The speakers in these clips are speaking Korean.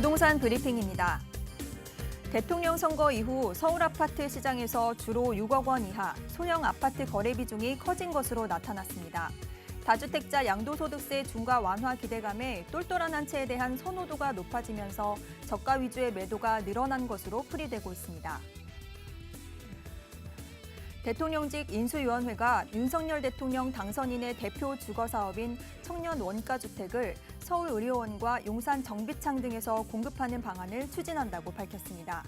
부동산 브리핑입니다. 대통령 선거 이후 서울 아파트 시장에서 주로 6억 원 이하 소형 아파트 거래 비중이 커진 것으로 나타났습니다. 다주택자 양도소득세 중과 완화 기대감에 똘똘한 한 채에 대한 선호도가 높아지면서 저가 위주의 매도가 늘어난 것으로 풀이되고 있습니다. 대통령직 인수위원회가 윤석열 대통령 당선인의 대표 주거 사업인 청년 원가주택을 서울의료원과 용산 정비창 등에서 공급하는 방안을 추진한다고 밝혔습니다.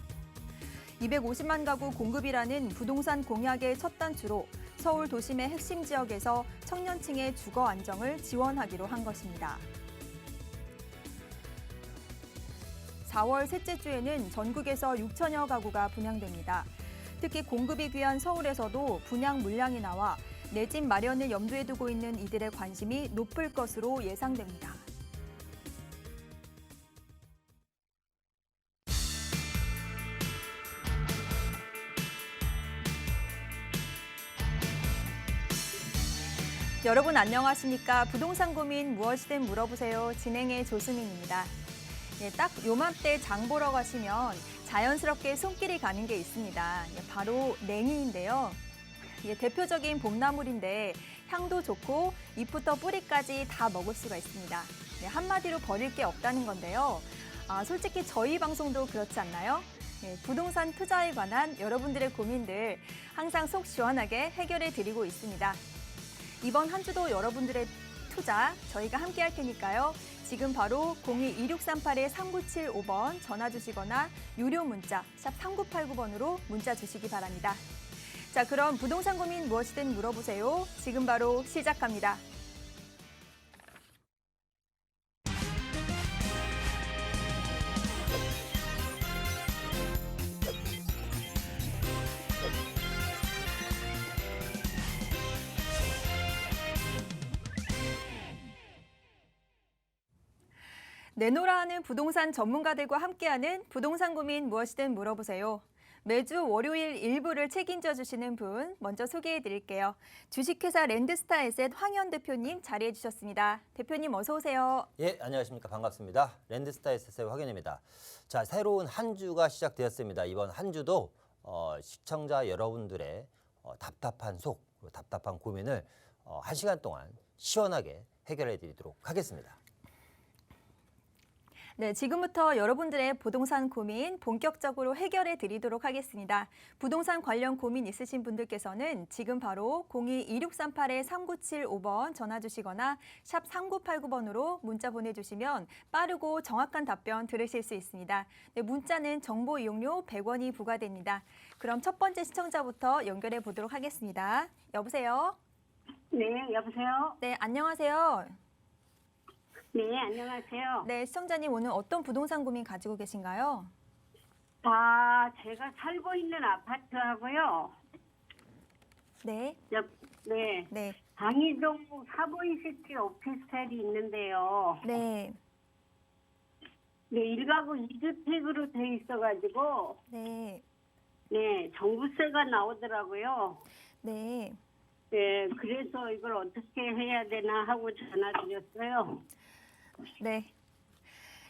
250만 가구 공급이라는 부동산 공약의 첫 단추로 서울 도심의 핵심 지역에서 청년층의 주거 안정을 지원하기로 한 것입니다. 4월 셋째 주에는 전국에서 6천여 가구가 분양됩니다. 특히 공급이 귀한 서울에서도 분양 물량이 나와 내 집 마련을 염두에 두고 있는 이들의 관심이 높을 것으로 예상됩니다. 여러분 안녕하십니까? 부동산 고민 무엇이든 물어보세요. 진행의 조수민입니다. 딱 요맘때 장 보러 가시면 자연스럽게 손길이 가는 게 있습니다. 바로 냉이인데요. 대표적인 봄나물인데 향도 좋고 잎부터 뿌리까지 다 먹을 수가 있습니다. 한마디로 버릴 게 없다는 건데요. 솔직히 저희 방송도 그렇지 않나요? 부동산 투자에 관한 여러분들의 고민들 항상 속 시원하게 해결해 드리고 있습니다. 이번 한 주도 여러분들의 투자 저희가 함께 할 테니까요. 지금 바로 02-2638-3975번 전화 주시거나 유료 문자 샵 3989번으로 문자 주시기 바랍니다. 자, 그럼 부동산 고민 무엇이든 물어보세요. 지금 바로 시작합니다. 내노라 하는 부동산 전문가들과 함께하는 부동산 고민 무엇이든 물어보세요. 매주 월요일 일부를 책임져 주시는 분 먼저 소개해 드릴게요. 주식회사 랜드스타에셋 황현 대표님 자리해 주셨습니다. 대표님 어서 오세요. 예, 안녕하십니까. 반갑습니다. 랜드스타에셋의 황현입니다. 자, 새로운 한 주가 시작되었습니다. 이번 한 주도 시청자 여러분들의 답답한 속, 답답한 고민을 1시간 동안 시원하게 해결해 드리도록 하겠습니다. 네, 지금부터 여러분들의 부동산 고민 본격적으로 해결해 드리도록 하겠습니다. 부동산 관련 고민 있으신 분들께서는 지금 바로 02-2638-3975번 전화 주시거나 샵 3989번으로 문자 보내주시면 빠르고 정확한 답변 들으실 수 있습니다. 네, 문자는 정보 이용료 100원이 부과됩니다. 그럼 첫 번째 시청자부터 연결해 보도록 하겠습니다. 여보세요? 네, 여보세요? 네, 안녕하세요. 네, 안녕하세요. 네, 시청자님 오늘 어떤 부동산 고민 가지고 계신가요? 제가 살고 있는 아파트하고요. 네. 네. 네. 방이동 사보이시티 오피스텔이 있는데요. 네. 네, 1가구 2주택으로 돼 있어가지고, 네. 네, 정부세가 나오더라고요. 네. 네, 그래서 이걸 어떻게 해야 되나 하고 전화드렸어요. 네.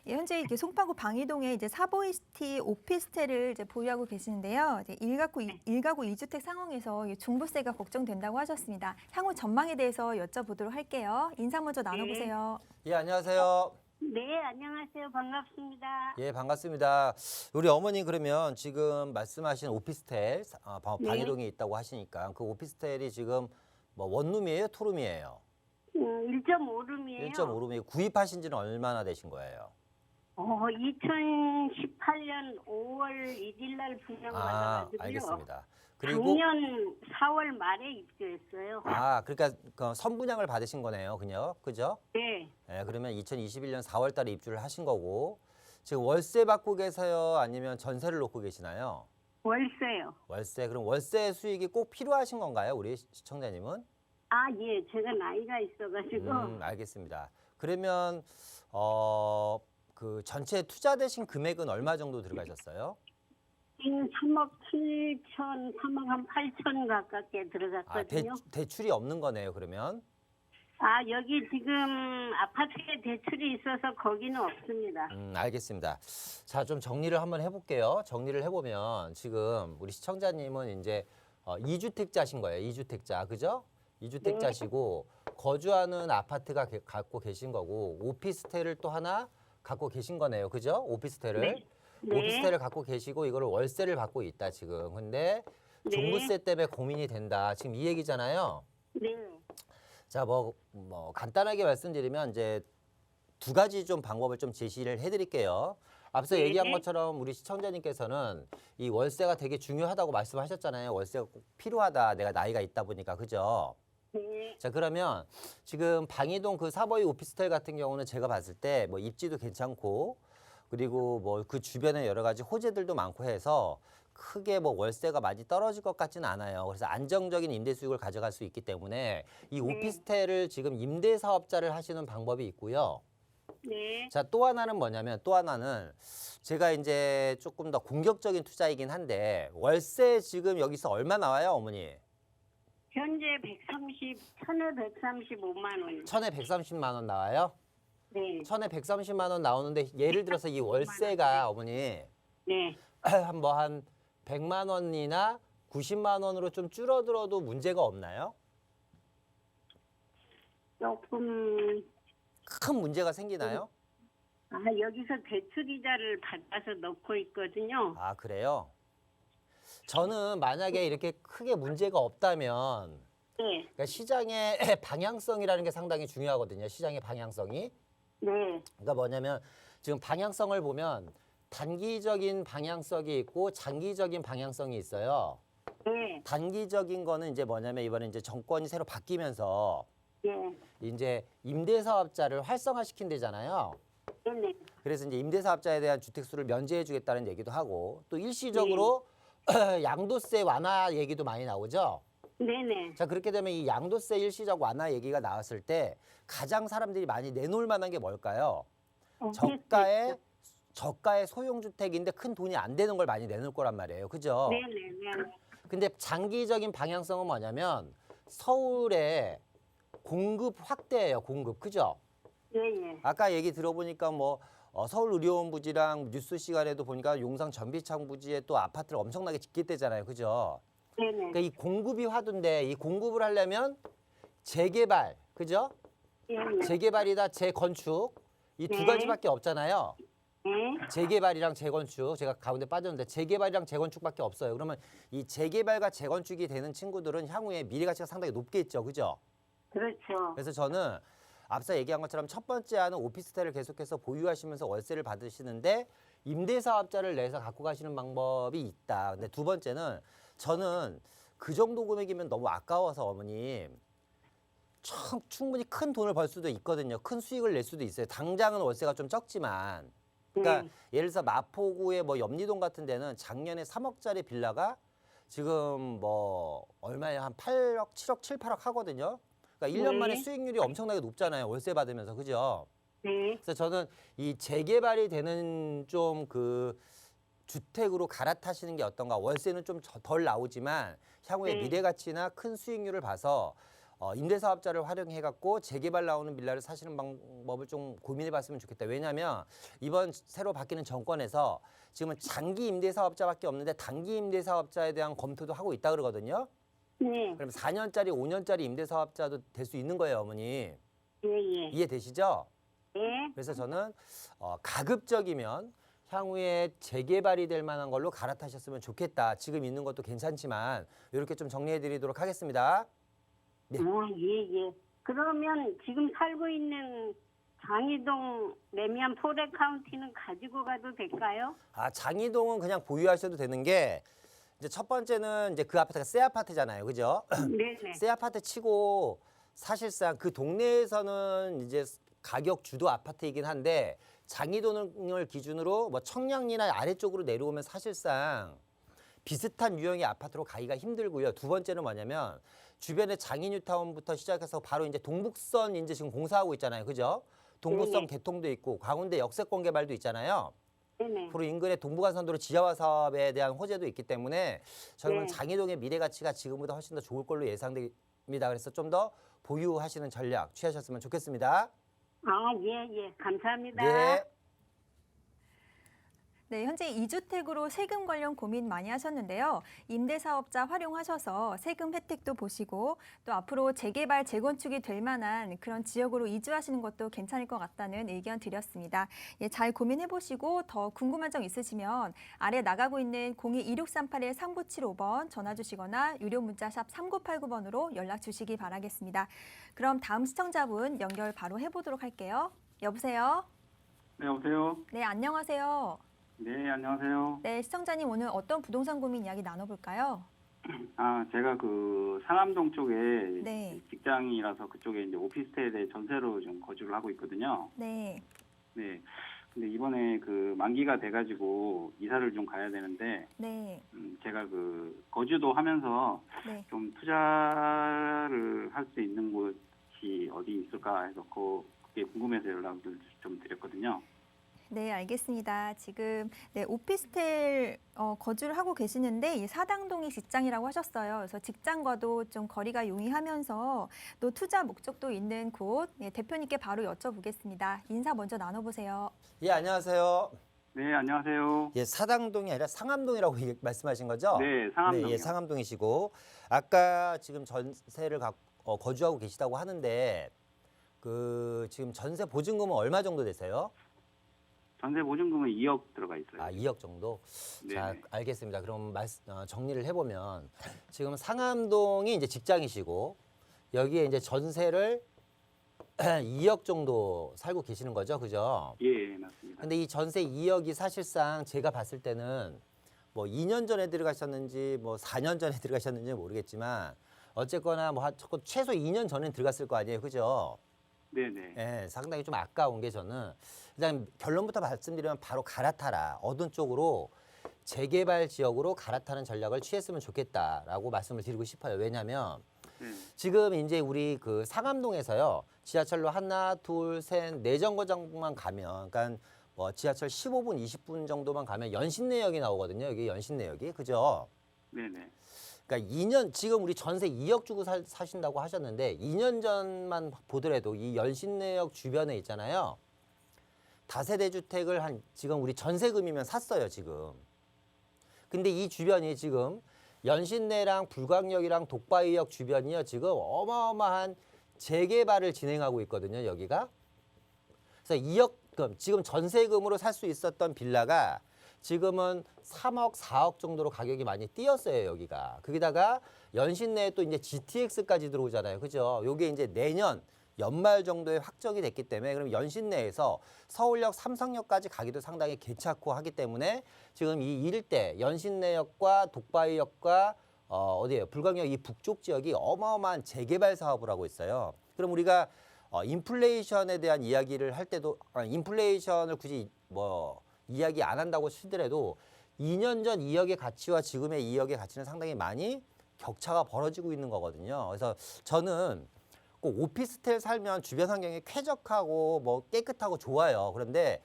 예, 현재 이게 송파구 방이동에 이제 사보이시티 오피스텔을 이제 보유하고 계시는데요. 이제 1가구 2주택 상황에서 중부세가 걱정된다고 하셨습니다. 향후 전망에 대해서 여쭤보도록 할게요. 인사 먼저 나눠보세요. 예, 안녕하세요. 네, 안녕하세요. 반갑습니다. 예, 반갑습니다. 우리 어머니 그러면 지금 말씀하신 오피스텔 방이동에 있다고 하시니까 그 오피스텔이 지금 뭐 원룸이에요, 투룸이에요? 1.5룸이에요. 1.5룸이에요. 구입하신 지는 얼마나 되신 거예요? 2018년 5월 1일 날 분양받아가지고요. 알겠습니다. 그리고 작년 4월 말에 입주했어요. 그러니까 그 선분양을 받으신 거네요, 그죠? 네. 네, 그러면 2021년 4월 달에 입주를 하신 거고 지금 월세 받고 계세요? 아니면 전세를 놓고 계시나요? 월세요. 월세. 그럼 월세 수익이 꼭 필요하신 건가요, 우리 시청자님은? 예. 제가 나이가 있어가지고. 알겠습니다. 그러면 그 전체 투자되신 금액은 얼마 정도 들어가셨어요? 3억 7천, 3억 한 8천 가깝게 들어갔거든요. 대출이 없는 거네요, 그러면? 아, 여기 지금 아파트에 대출이 있어서 거기는 없습니다. 알겠습니다. 자, 좀 정리를 한번 해볼게요. 정리를 해보면 지금 우리 시청자님은 이제 2주택자신 거예요. 2주택자, 그죠? 2주택자시고 거주하는 아파트가 갖고 계신 거고 오피스텔을 또 하나 갖고 계신 거네요. 그죠? 오피스텔을. 네. 네. 오피스텔을 갖고 계시고 이거를 월세를 받고 있다 지금. 근데 네. 종부세 때문에 고민이 된다. 지금 이 얘기잖아요. 네. 자, 뭐 간단하게 말씀드리면 이제 두 가지 좀 방법을 좀 제시를 해드릴게요. 앞서 네. 얘기한 것처럼 우리 시청자님께서는 이 월세가 되게 중요하다고 말씀하셨잖아요. 월세가 꼭 필요하다. 내가 나이가 있다 보니까. 그죠? 네. 자, 그러면 지금 방이동 그 사버이 오피스텔 같은 경우는 제가 봤을 때 뭐 입지도 괜찮고 그리고 뭐 그 주변에 여러 가지 호재들도 많고 해서 크게 뭐 월세가 많이 떨어질 것 같지는 않아요. 그래서 안정적인 임대 수익을 가져갈 수 있기 때문에 이 오피스텔을 지금 임대 사업자를 하시는 방법이 있고요. 네. 자, 또 하나는 뭐냐면 또 하나는 제가 이제 조금 더 공격적인 투자이긴 한데 월세 지금 여기서 얼마 나와요, 어머니? 현재 135만 원. 천에 130만 원 나와요? 네. 천에 130만 원 나오는데 예를 들어서 이 월세가 어머니 네. 한 100만 원이나 90만 원으로 좀 줄어들어도 문제가 없나요? 조금 큰 문제가 생기나요? 여기서 대출 이자를 받아서 넣고 있거든요. 아, 그래요? 저는 만약에 이렇게 크게 문제가 없다면 네. 그러니까 시장의 방향성이라는 게 상당히 중요하거든요. 시장의 방향성이. 네. 그러니까 뭐냐면 지금 방향성을 보면 단기적인 방향성이 있고 장기적인 방향성이 있어요. 네. 단기적인 거는 이제 뭐냐면 이번에 이제 정권이 새로 바뀌면서 네. 이제 임대사업자를 활성화시킨대잖아요. 네. 그래서 이제 임대사업자에 대한 주택수를 면제해 주겠다는 얘기도 하고 또 일시적으로 양도세 완화 얘기도 많이 나오죠. 네네. 자, 그렇게 되면 이 양도세 일시적 완화 얘기가 나왔을 때 가장 사람들이 많이 내놓을 만한 게 뭘까요? 저가의 소형주택인데 큰 돈이 안 되는 걸 많이 내놓을 거란 말이에요. 그죠? 네네. 근데 장기적인 방향성은 뭐냐면 서울의 공급 확대예요. 공급. 그죠? 예예. 아까 얘기 들어보니까 뭐 서울의료원 부지랑 뉴스 시간에도 보니까 용산 전비창 부지에 또 아파트를 엄청나게 짓겠대잖아요. 그죠? 네네. 그러니까 이 공급이 화두인데 이 공급을 하려면 재개발, 그죠? 예예. 재개발이다 재건축 이 두 네. 가지밖에 없잖아요. 네. 재개발이랑 재건축 제가 가운데 빠졌는데 재개발이랑 재건축밖에 없어요. 그러면 이 재개발과 재건축이 되는 친구들은 향후에 미래 가치가 상당히 높겠죠, 그죠? 그렇죠. 그래서 저는 앞서 얘기한 것처럼 첫 번째 하는 오피스텔을 계속해서 보유하시면서 월세를 받으시는데 임대사업자를 내서 갖고 가시는 방법이 있다. 근데 두 번째는 저는 그 정도 금액이면 너무 아까워서 어머님 충분히 큰 돈을 벌 수도 있거든요. 큰 수익을 낼 수도 있어요. 당장은 월세가 좀 적지만. 그러니까 예를 들어서 마포구의 뭐 염리동 같은 데는 작년에 3억짜리 빌라가 지금 뭐 얼마에 한 8억, 7억, 7, 8억 하거든요. 그러니까 1년 만에 수익률이 엄청나게 높잖아요. 월세 받으면서. 그죠? 네. 그래서 저는 이 재개발이 되는 좀 그 주택으로 갈아타시는 게 어떤가. 월세는 좀 덜 나오지만 향후에 미래 가치나 큰 수익률을 봐서 임대사업자를 활용해갖고 재개발 나오는 빌라를 사시는 방법을 좀 고민해봤으면 좋겠다. 왜냐하면 이번 새로 바뀌는 정권에서 지금은 장기 임대사업자밖에 없는데 단기 임대사업자에 대한 검토도 하고 있다 그러거든요. 네. 그럼 4년짜리, 5년짜리 임대사업자도 될 수 있는 거예요, 어머니. 예예. 이해되시죠? 네. 그래서 저는 가급적이면 향후에 재개발이 될 만한 걸로 갈아타셨으면 좋겠다. 지금 있는 것도 괜찮지만 이렇게 좀 정리해드리도록 하겠습니다. 네. 예예. 그러면 지금 살고 있는 장이동 레미안 포레 카운티는 가지고 가도 될까요? 아, 장이동은 그냥 보유하셔도 되는 게 이제 첫 번째는 이제 그 아파트가 새 아파트잖아요. 그죠? 네네. 새 아파트 치고 사실상 그 동네에서는 이제 가격 주도 아파트이긴 한데 장이동을 기준으로 뭐 청량리나 아래쪽으로 내려오면 사실상 비슷한 유형의 아파트로 가기가 힘들고요. 두 번째는 뭐냐면 주변에 장인뉴타운부터 시작해서 바로 이제 동북선 이제 지금 공사하고 있잖아요. 그죠? 동북선 개통도 있고 광운대 역세권 개발도 있잖아요. 네네. 바로 인근의 동부간선도로 지하화 사업에 대한 호재도 있기 때문에 저는 네. 장이동의 미래 가치가 지금보다 훨씬 더 좋을 걸로 있습니다. 그래서 좀 더 보유하시는 전략 취하셨으면 좋겠습니다. 예. 감사합니다. 네. 네, 현재 2주택으로 세금 관련 고민 많이 하셨는데요. 임대사업자 활용하셔서 세금 혜택도 보시고 또 앞으로 재개발, 재건축이 될 만한 그런 지역으로 이주하시는 것도 괜찮을 것 같다는 의견 드렸습니다. 예, 잘 고민해보시고 더 궁금한 점 있으시면 아래 나가고 있는 02-2638-3975번 전화 주시거나 유료 문자 샵 3989번으로 연락 주시기 바라겠습니다. 그럼 다음 시청자분 연결 바로 해보도록 할게요. 여보세요? 네, 여보세요? 네, 안녕하세요. 네, 안녕하세요. 네, 시청자님 오늘 어떤 부동산 고민 이야기 나눠볼까요? 제가 그 상암동 쪽에 네. 직장이라서 그쪽에 이제 오피스텔에 전세로 좀 거주를 하고 있거든요. 네, 네. 근데 이번에 그 만기가 돼가지고 이사를 좀 가야 되는데, 네, 제가 그 거주도 하면서 네. 좀 투자를 할 수 있는 곳이 어디 있을까 해서 그게 궁금해서 연락을 좀 드렸거든요. 네, 알겠습니다. 지금 네, 오피스텔 거주를 하고 계시는데 이 사당동이 직장이라고 하셨어요. 그래서 직장과도 좀 거리가 용이하면서 또 투자 목적도 있는 곳 대표님께 바로 여쭤보겠습니다. 인사 먼저 나눠보세요. 예, 안녕하세요. 네, 안녕하세요. 예, 사당동이 아니라 상암동이라고 말씀하신 거죠? 네, 상암동이요. 네, 예, 상암동이시고 아까 지금 전세를 거주하고 계시다고 하는데 그 지금 전세 보증금은 얼마 정도 되세요? 전세 보증금은 2억 들어가 있어요. 2억 정도? 자, 네네. 알겠습니다. 그럼 정리를 해보면 지금 상암동이 이제 직장이시고 여기에 이제 전세를 2억 정도 살고 계시는 거죠, 그죠? 예, 맞습니다. 근데 이 전세 2억이 사실상 제가 봤을 때는 뭐 2년 전에 들어가셨는지 뭐 4년 전에 들어가셨는지 모르겠지만 어쨌거나 뭐 최소 2년 전에 들어갔을 거 아니에요, 그죠? 네네. 예, 상당히 좀 아까운 게 저는 일단 결론부터 말씀드리면 바로 갈아타라. 어떤 쪽으로 재개발 지역으로 갈아타는 전략을 취했으면 좋겠다라고 말씀을 드리고 싶어요. 왜냐하면 네. 지금 이제 우리 그 상암동에서요. 지하철로 하나, 둘, 셋, 네 정거장만 가면 그러니까 뭐 지하철 15분, 20분 정도만 가면 연신내역이 나오거든요. 여기 연신내역이. 그죠? 네네. 그러니까 2년 지금 우리 전세 2억 주고 사신다고 하셨는데 2년 전만 보더라도 이 연신내역 주변에 있잖아요. 다세대 주택을 지금 우리 전세금이면 샀어요, 지금. 근데 이 주변이 지금 연신내랑 불광역이랑 독바이역 주변이요. 지금 어마어마한 재개발을 진행하고 있거든요, 여기가. 그래서 2억 지금 전세금으로 살 수 있었던 빌라가 지금은 3억, 4억 정도로 가격이 많이 뛰었어요, 여기가. 거기다가 연신내에 또 이제 GTX까지 들어오잖아요. 그죠? 요게 이제 내년 연말 정도에 확정이 됐기 때문에 그럼 연신내에서 서울역, 삼성역까지 가기도 상당히 괜찮고 하기 때문에 지금 이 일대 연신내역과 독바이역과 어디예요? 불광역 이 북쪽 지역이 어마어마한 재개발 사업을 하고 있어요. 그럼 우리가 인플레이션에 대한 이야기를 할 때도 인플레이션을 굳이 뭐 이야기 안 한다고 치더라도 2년 전 2억의 가치와 지금의 2억의 가치는 상당히 많이 격차가 벌어지고 있는 거거든요. 그래서 저는 꼭 오피스텔 살면 주변 환경이 쾌적하고 뭐 깨끗하고 좋아요. 그런데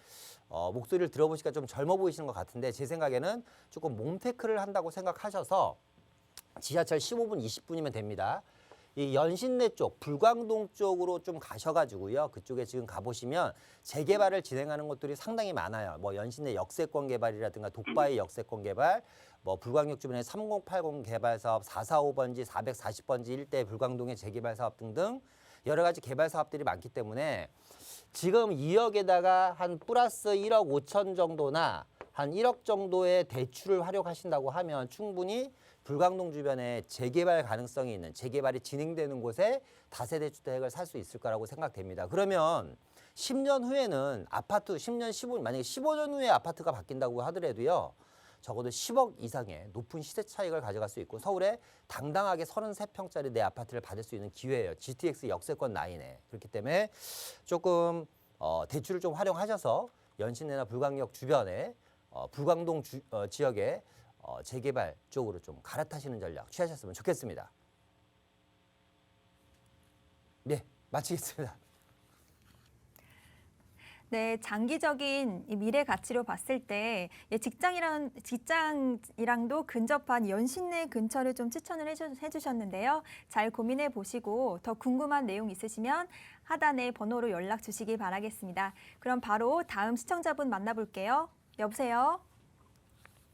목소리를 들어보시니까 좀 젊어 보이시는 것 같은데 제 생각에는 조금 몸테크를 한다고 생각하셔서 지하철 15분, 20분이면 됩니다. 이 연신내 쪽, 불광동 쪽으로 좀 가셔가지고요. 그쪽에 지금 가보시면 재개발을 진행하는 곳들이 상당히 많아요. 뭐 연신내 역세권 개발이라든가 독바이 역세권 개발, 뭐 불광역 주변에 3080 개발 사업, 445번지, 440번지 일대 불광동의 재개발 사업 등등 여러 가지 개발 사업들이 많기 때문에 지금 2억에다가 한 플러스 1억 5천 정도나 한 1억 정도의 대출을 활용하신다고 하면 충분히 불광동 주변에 재개발 가능성이 있는 재개발이 진행되는 곳에 다세대 주택을 살 수 있을 거라고 생각됩니다. 그러면 10년 후에는 아파트 10년, 15년 만약에 15년 후에 아파트가 바뀐다고 하더라도요. 적어도 10억 이상의 높은 시세 차익을 가져갈 수 있고 서울에 당당하게 33평짜리 내 아파트를 받을 수 있는 기회예요. GTX 역세권 라인에. 그렇기 때문에 조금 대출을 좀 활용하셔서 연신내나 불광역 주변에 불광동 지역에 재개발 쪽으로 좀 갈아타시는 전략 취하셨으면 좋겠습니다. 네, 마치겠습니다. 네, 장기적인 이 미래 가치로 봤을 때 직장이랑도 근접한 연신내 근처를 좀 추천을 해주셨는데요. 잘 고민해 보시고 더 궁금한 내용 있으시면 하단의 번호로 연락 주시기 바라겠습니다. 그럼 바로 다음 시청자분 만나볼게요. 여보세요?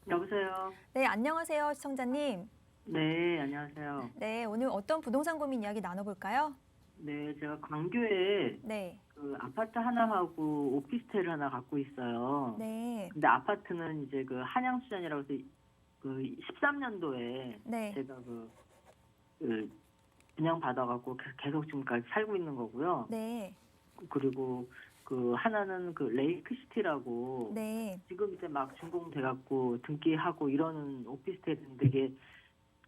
여보세요. 네, 안녕하세요, 시청자님. 네, 안녕하세요. 네, 오늘 어떤 부동산 고민 이야기 나눠볼까요? 네, 제가 광교에 네, 그 아파트 하나하고 오피스텔을 하나 갖고 있어요. 네, 근데 아파트는 이제 그 한양수잔이라고 해서 그 13년도에 네, 제가 그 분양 받아갖고 계속 지금까지 살고 있는 거고요. 네, 그리고 그 하나는 그 레이크시티라고 네, 지금 이제 막 준공돼갖고 등기하고 이러는 오피스텔인데 이게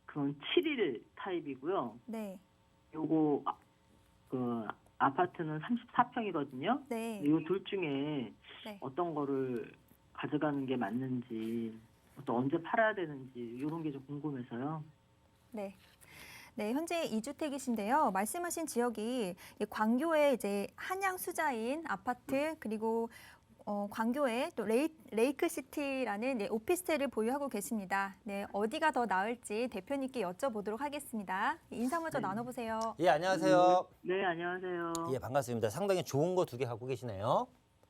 그건 7일 타입이고요. 네, 요거 그 아파트는 34평이거든요. 네. 이 둘 중에 네. 어떤 거를 가져가는 게 맞는지, 또 언제 팔아야 되는지 이런 게 좀 궁금해서요. 네. 네, 현재 2주택이신데요. 말씀하신 지역이 이 광교에 이제 한양 수자인 아파트 그리고 광교에 또 레이크시티라는 오피스텔을 보유하고 계십니다. 네, 어디가 더 나을지 대표님께 여쭤보도록 하겠습니다. 인사 먼저 네. 나눠보세요. 예, 안녕하세요. 네, 안녕하세요. 예, 반갑습니다. 상당히 좋은 거 2개 갖고 계시네요.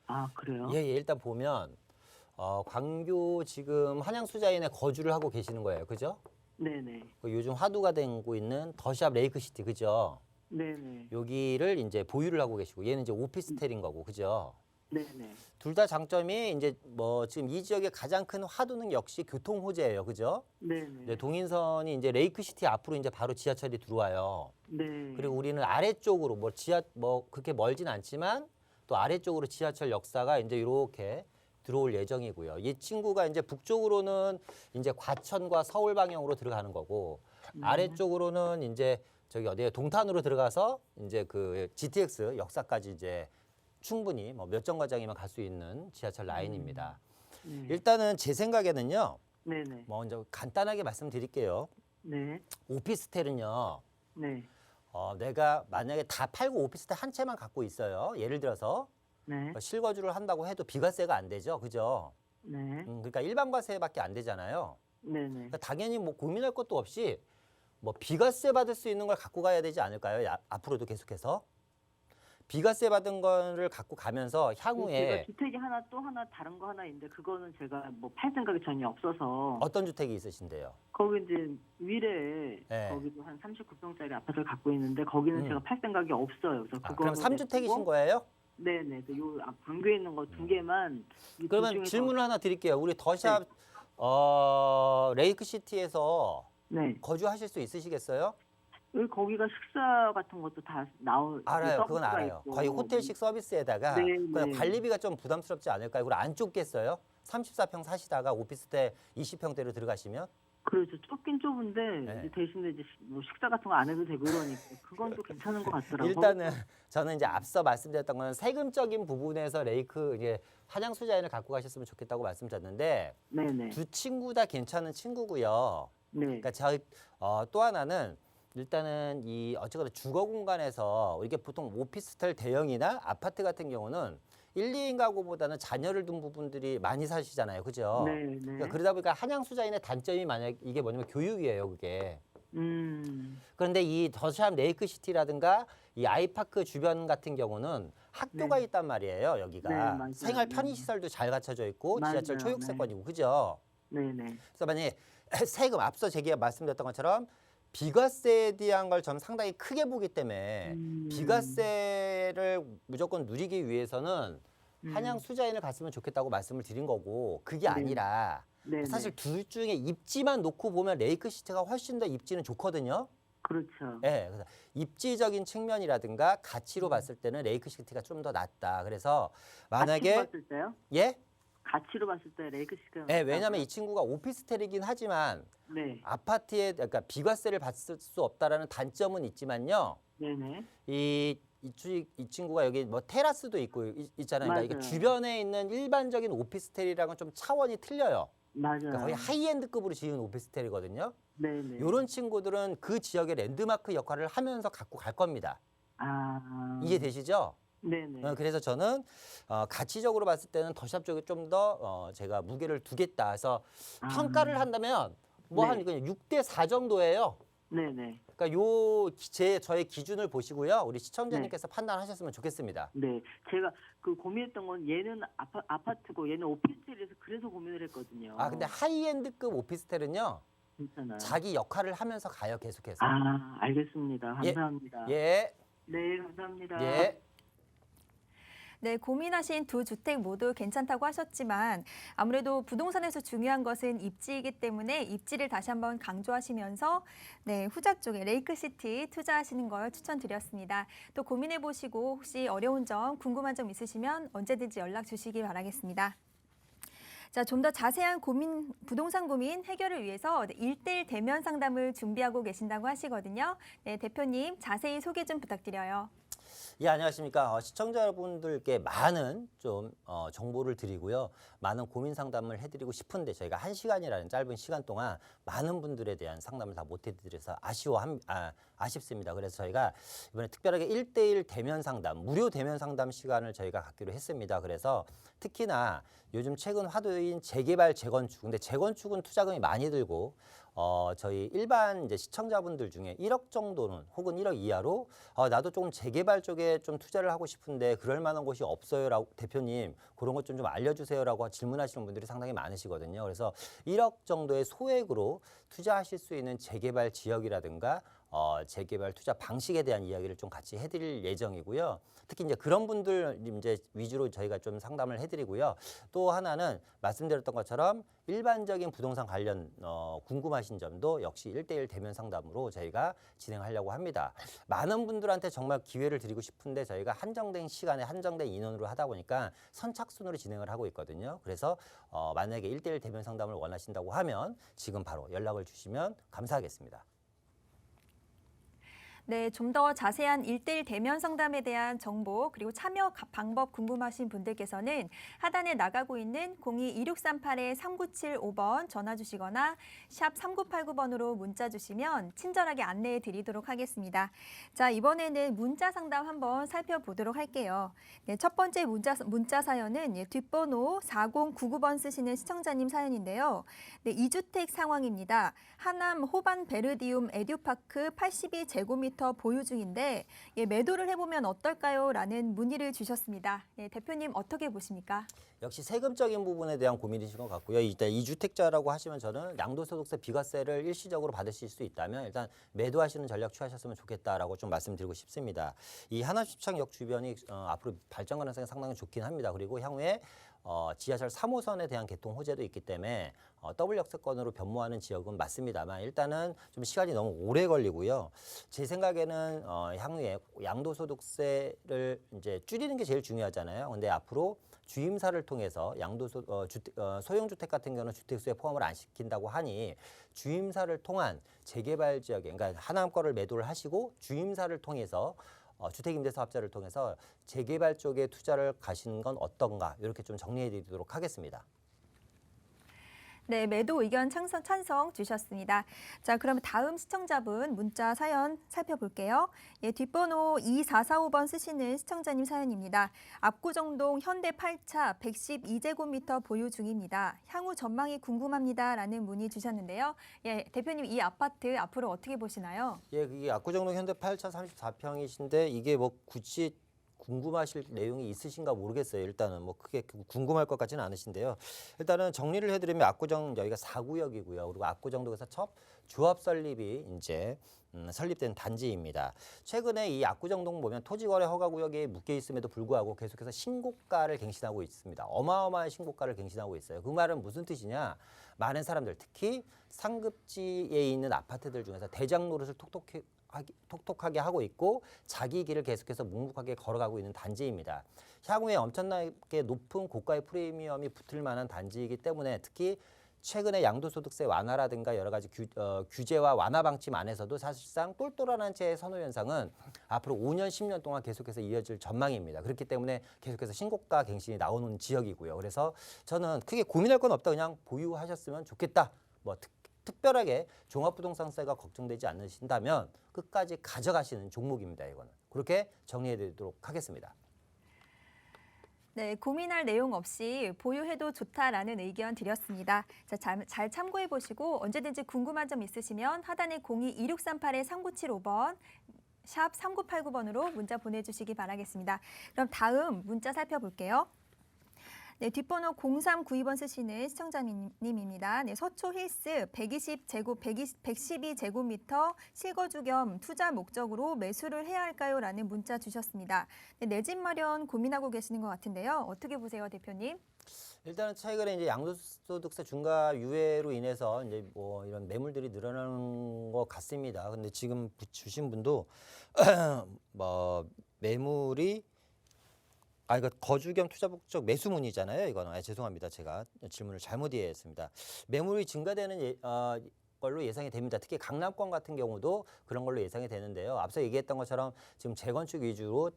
아, 그래요? 예, 예, 일단 보면 광교 지금 한양수자인에 거주를 하고 계시는 거예요, 그죠? 네네. 요즘 화두가 되고 있는 더샵 레이크시티, 그죠? 네네. 여기를 이제 보유를 하고 계시고 얘는 이제 오피스텔인 거고, 그죠? 네네. 둘 다 장점이 이제 뭐 지금 이 지역의 가장 큰 화두는 역시 교통 호재예요, 그죠? 네네. 네, 동인선이 이제 레이크시티 앞으로 이제 바로 지하철이 들어와요. 네. 그리고 우리는 아래쪽으로 뭐 그렇게 멀진 않지만 또 아래쪽으로 지하철 역사가 이제 이렇게 들어올 예정이고요. 이 친구가 이제 북쪽으로는 이제 과천과 서울 방향으로 들어가는 거고 아래쪽으로는 이제 저기 어디에 동탄으로 들어가서 이제 그 GTX 역사까지 이제 충분히 뭐 몇 정거장이면 갈 수 있는 지하철 라인입니다. 네. 일단은 제 생각에는요. 네네. 먼저 간단하게 말씀드릴게요. 네. 오피스텔은요. 네. 내가 만약에 다 팔고 오피스텔 한 채만 갖고 있어요. 예를 들어서 네. 실거주를 한다고 해도 비과세가 안 되죠. 그죠? 네. 그러니까 일반 과세밖에 안 되잖아요. 네네. 그러니까 당연히 뭐 고민할 것도 없이 뭐 비과세 받을 수 있는 걸 갖고 가야 되지 않을까요? 앞으로도 계속해서. 비과세 받은 거를 갖고 가면서 제가 향후에 주택이 하나 또 하나 다른 거 하나 있는데 그거는 제가 뭐 팔 생각이 전혀 없어서 어떤 주택이 있으신데요? 거기 이제 위례에 네. 거기도 한 39평짜리 아파트를 갖고 있는데 거기는 제가 팔 생각이 없어요. 그래서 그럼 3주택이신 거예요? 네네. 요 광교에 있는 거 2개만. 그러면 질문을 하나 드릴게요. 우리 더샵 레이크시티에서 네. 거주하실 수 있으시겠어요? 여기 거기가 식사 같은 것도 다 알아요. 그건 서비스가 알아요. 있고. 거의 호텔식 서비스에다가 네, 그냥 네. 관리비가 좀 부담스럽지 않을까요? 그리고 안 좁겠어요? 34평 사시다가 오피스텔 20평대로 들어가시면? 그렇죠. 좁긴 좁은데 네. 이제 대신에 이제 뭐 식사 같은 거 안 해도 되고 이러니까 그건 또 괜찮은 것 같더라고요. 일단은 저는 이제 앞서 말씀드렸던 건 세금적인 부분에서 이제 한양수자인을 갖고 가셨으면 좋겠다고 말씀드렸는데 네네. 두 친구 다 괜찮은 친구고요. 네. 그러니까 또 하나는 일단은 이 어쨌거나 주거 공간에서 이게 보통 오피스텔 대형이나 아파트 같은 경우는 1, 2인 가구보다는 자녀를 둔 부분들이 많이 사시잖아요. 그죠? 네, 네. 그러니까 그러다 보니까 한양수자인의 단점이 만약 이게 뭐냐면 교육이에요, 그게. 그런데 이 더샵 레이크시티라든가 이 아이파크 주변 같은 경우는 학교가 네. 있단 말이에요, 여기가. 네, 맞아요. 생활 편의시설도 잘 갖춰져 있고 맞아요. 지하철 초역세권이고, 그죠? 네네. 그래서 만약에 세금 앞서 제가 말씀드렸던 것처럼 비과세에 대한 걸 저는 상당히 크게 보기 때문에 비과세를 무조건 누리기 위해서는 한양 수자인을 갔으면 좋겠다고 말씀을 드린 거고 그게 아니라 네네. 사실 둘 중에 입지만 놓고 보면 레이크시티가 훨씬 더 입지는 좋거든요. 그렇죠. 네, 그래서 입지적인 측면이라든가 가치로 봤을 때는 레이크시티가 좀 더 낫다. 그래서 만약에 가치로 봤을 때요? 예? 가치로 봤을 때 레이크시티가 네, 왜냐하면 이 친구가 오피스텔이긴 하지만 네. 아파트에 그러니까 비과세를 받을 수 없다라는 단점은 있지만요. 네네. 이 친구가 여기 뭐 테라스도 있고 있잖아요. 그러니까 이게 맞아요. 주변에 있는 일반적인 오피스텔이랑은 좀 차원이 틀려요. 맞아요. 그러니까 거의 하이엔드급으로 지은 오피스텔이거든요. 네네. 이런 친구들은 그 지역의 랜드마크 역할을 하면서 갖고 갈 겁니다. 아. 이해되시죠? 네네. 그래서 저는 가치적으로 봤을 때는 더샵 쪽에 좀 더 제가 무게를 두겠다 해서 아. 평가를 한다면 뭐 네. 한 6대 4 정도예요. 네네. 그러니까 저의 기준을 보시고요. 우리 시청자님께서 판단하셨으면 좋겠습니다. 네. 제가 그 고민했던 건 얘는 아파트고 얘는 오피스텔에서 그래서 고민을 했거든요. 근데 하이엔드급 오피스텔은요. 괜찮아요. 자기 역할을 하면서 가요, 계속해서. 알겠습니다. 예. 감사합니다. 예. 네, 감사합니다. 예. 네, 고민하신 두 주택 모두 괜찮다고 하셨지만 아무래도 부동산에서 중요한 것은 입지이기 때문에 입지를 다시 한번 강조하시면서 네, 후자 쪽에 레이크시티 투자하시는 걸 추천드렸습니다. 또 고민해 보시고 혹시 어려운 점, 궁금한 점 있으시면 언제든지 연락 주시기 바라겠습니다. 자, 좀 더 자세한 부동산 고민 해결을 위해서 1대1 대면 상담을 준비하고 계신다고 하시거든요. 네, 대표님 자세히 소개 좀 부탁드려요. 예, 안녕하십니까. 시청자 여러분들께 많은 좀 정보를 드리고요. 많은 고민 상담을 해드리고 싶은데 저희가 1시간이라는 짧은 시간 동안 많은 분들에 대한 상담을 다 못 해드려서 아쉽습니다. 그래서 저희가 이번에 특별하게 1대1 대면 상담, 무료 대면 상담 시간을 저희가 갖기로 했습니다. 그래서 특히나 요즘 최근 화두인 재개발, 재건축. 근데 재건축은 투자금이 많이 들고 저희 일반 이제 시청자분들 중에 1억 정도는 혹은 1억 이하로 나도 조금 재개발 쪽에 좀 투자를 하고 싶은데 그럴 만한 곳이 없어요라고 대표님 그런 것 좀 알려주세요라고 질문하시는 분들이 상당히 많으시거든요. 그래서 1억 정도의 소액으로 투자하실 수 있는 재개발 지역이라든가 재개발 투자 방식에 대한 이야기를 좀 같이 해드릴 예정이고요. 특히 이제 그런 분들 이제 위주로 저희가 좀 상담을 해드리고요. 또 하나는 말씀드렸던 것처럼 일반적인 부동산 관련 궁금하신 점도 역시 1대1 대면 상담으로 저희가 진행하려고 합니다. 많은 분들한테 정말 기회를 드리고 싶은데 저희가 한정된 시간에 한정된 인원으로 하다 보니까 선착순으로 진행을 하고 있거든요. 그래서 만약에 1대1 대면 상담을 원하신다고 하면 지금 바로 연락을 주시면 감사하겠습니다. 네, 좀 더 자세한 1대1 대면 상담에 대한 정보 그리고 참여 방법 궁금하신 분들께서는 하단에 나가고 있는 02-2638-3975번 전화 주시거나 샵 3989번으로 문자 주시면 친절하게 안내해 드리도록 하겠습니다. 자, 이번에는 문자 상담 한번 살펴보도록 할게요. 네, 첫 번째 문자 사연은 뒷번호 4099번 쓰시는 시청자님 사연인데요. 네, 2주택 상황입니다. 하남 호반 베르디움 에듀파크 82제곱미터 보유 중인데 매도를 해보면 어떨까요? 라는 문의를 주셨습니다. 대표님 어떻게 보십니까? 역시 세금적인 부분에 대한 고민이신 것 같고요. 일단 2주택자라고 하시면 저는 양도소득세 비과세를 일시적으로 받으실 수 있다면 일단 매도하시는 전략 취하셨으면 좋겠다라고 좀 말씀드리고 싶습니다. 이 하남시청역 주변이 앞으로 발전 가능성이 상당히 좋긴 합니다. 그리고 향후에 지하철 3호선에 대한 개통 호재도 있기 때문에 더블 역세권으로 변모하는 지역은 맞습니다만 일단은 좀 시간이 너무 오래 걸리고요. 제 생각에는 향후에 양도소득세를 이제 줄이는 게 제일 중요하잖아요. 근데 앞으로 주임사를 통해서 소형주택 같은 경우는 주택수에 포함을 안 시킨다고 하니 주임사를 통한 재개발 지역에 그러니까 하남 거를 매도를 하시고 주임사를 통해서 주택임대사업자를 통해서 재개발 쪽에 투자를 가시는 건 어떤가 이렇게 좀 정리해 드리도록 하겠습니다. 네, 매도 의견 찬성 주셨습니다. 자, 그럼 다음 시청자분 문자 사연 살펴볼게요. 예, 뒷번호 2445번 쓰시는 시청자님 사연입니다. 압구정동 현대 8차 112제곱미터 보유 중입니다. 향후 전망이 궁금합니다. 라는 문의 주셨는데요. 예, 대표님 이 아파트 앞으로 어떻게 보시나요? 예, 이게 압구정동 현대 8차 34평이신데 이게 뭐 굳이 궁금하실 내용이 있으신가 모르겠어요. 일단은 뭐 크게 궁금할 것 같지는 않으신데요. 일단은 정리를 해드리면 압구정 여기가 4구역이고요. 그리고 압구정동에서 첫 조합 설립이 이제 설립된 단지입니다. 최근에 이 압구정동 보면 토지거래 허가구역에 묶여 있음에도 불구하고 계속해서 신고가를 갱신하고 있습니다. 어마어마한 신고가를 갱신하고 있어요. 그 말은 무슨 뜻이냐? 많은 사람들 특히 상급지에 있는 아파트들 중에서 대장 노릇을 톡톡하게 하고 있고 자기 길을 계속해서 묵묵하게 걸어가고 있는 단지입니다. 향후에 엄청나게 높은 고가의 프리미엄이 붙을 만한 단지이기 때문에 특히 최근에 양도소득세 완화라든가 여러 가지 규제와 완화 방침 안에서도 사실상 똘똘한 한 채의 선호 현상은 앞으로 5년, 10년 동안 계속해서 이어질 전망입니다. 그렇기 때문에 계속해서 신고가 갱신이 나오는 지역이고요. 그래서 저는 크게 고민할 건 없다. 그냥 보유하셨으면 좋겠다. 뭐 특별하게 종합부동산세가 걱정되지 않으신다면 끝까지 가져가시는 종목입니다. 이거는 그렇게 정리해 드리도록 하겠습니다. 네, 고민할 내용 없이 보유해도 좋다라는 의견 드렸습니다. 자, 잘 참고해 보시고 언제든지 궁금한 점 있으시면 하단에 02-2638-3975번 샵 3989번으로 문자 보내주시기 바라겠습니다. 그럼 다음 문자 살펴볼게요. 네, 뒷번호 0392번 쓰시는 시청자님입니다. 네, 서초 힐스 112제곱미터 실거주 겸 투자 목적으로 매수를 해야 할까요? 라는 문자 주셨습니다. 네, 내 집 마련 고민하고 계시는 것 같은데요. 어떻게 보세요, 대표님? 일단은 최근에 이제 양도소득세 중과 유예로 인해서 이제 뭐 이런 매물들이 늘어나는 것 같습니다. 근데 지금 주신 분도 뭐 매물이 이거 거주 겸 투자 목적 매수문이잖아요. 이거는 죄송합니다. 제가 질문을 잘못 이해했습니다. 매물이 증가되는 걸로 예상이 됩니다. 특히 강남권 같은 경우도 그런 걸로 예상이 되는데요. 앞서 얘기했던 것처럼 지금 재건축 위주로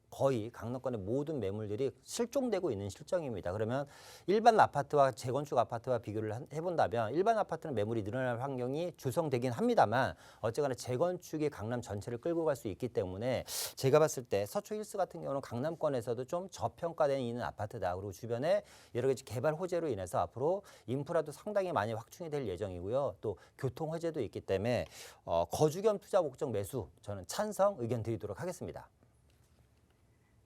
거의 강남권의 모든 매물들이 실종되고 있는 실정입니다. 그러면 일반 아파트와 재건축 아파트와 비교를 해본다면 일반 아파트는 매물이 늘어날 환경이 조성되긴 합니다만 어쨌거나 재건축이 강남 전체를 끌고 갈 수 있기 때문에 제가 봤을 때 서초 힐스 같은 경우는 강남권에서도 좀 저평가되어 있는 아파트다. 그리고 주변에 여러 가지 개발 호재로 인해서 앞으로 인프라도 상당히 많이 확충이 될 예정이고요. 또 교통 호재도 있기 때문에 거주 겸 투자 목적 매수 저는 찬성 의견 드리도록 하겠습니다.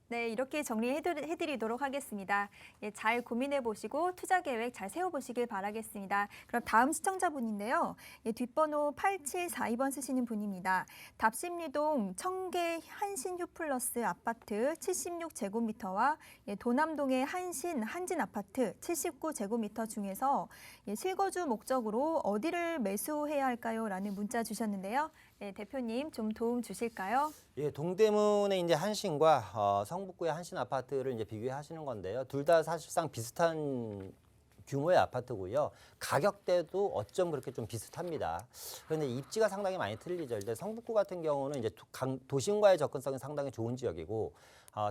네, 이렇게 정리해드리도록 하겠습니다. 예, 잘 고민해보시고 투자 계획 잘 세워보시길 바라겠습니다. 그럼 다음 시청자분인데요. 예, 뒷번호 8742번 쓰시는 분입니다. 답심리동 청계 한신 휴플러스 아파트 76제곱미터와 예, 도남동의 한진 아파트 79제곱미터 중에서 예, 실거주 목적으로 어디를 매수해야 할까요? 라는 문자 주셨는데요. 예, 대표님 좀 도움 주실까요? 예, 동대문의 이제 한신과 성북구의 한신 아파트를 이제 비교하시는 건데요. 둘 다 사실상 비슷한 규모의 아파트고요. 가격대도 어쩜 그렇게 좀 비슷합니다. 그런데 입지가 상당히 많이 틀리죠. 일단 성북구 같은 경우는 이제 도심과의 접근성이 상당히 좋은 지역이고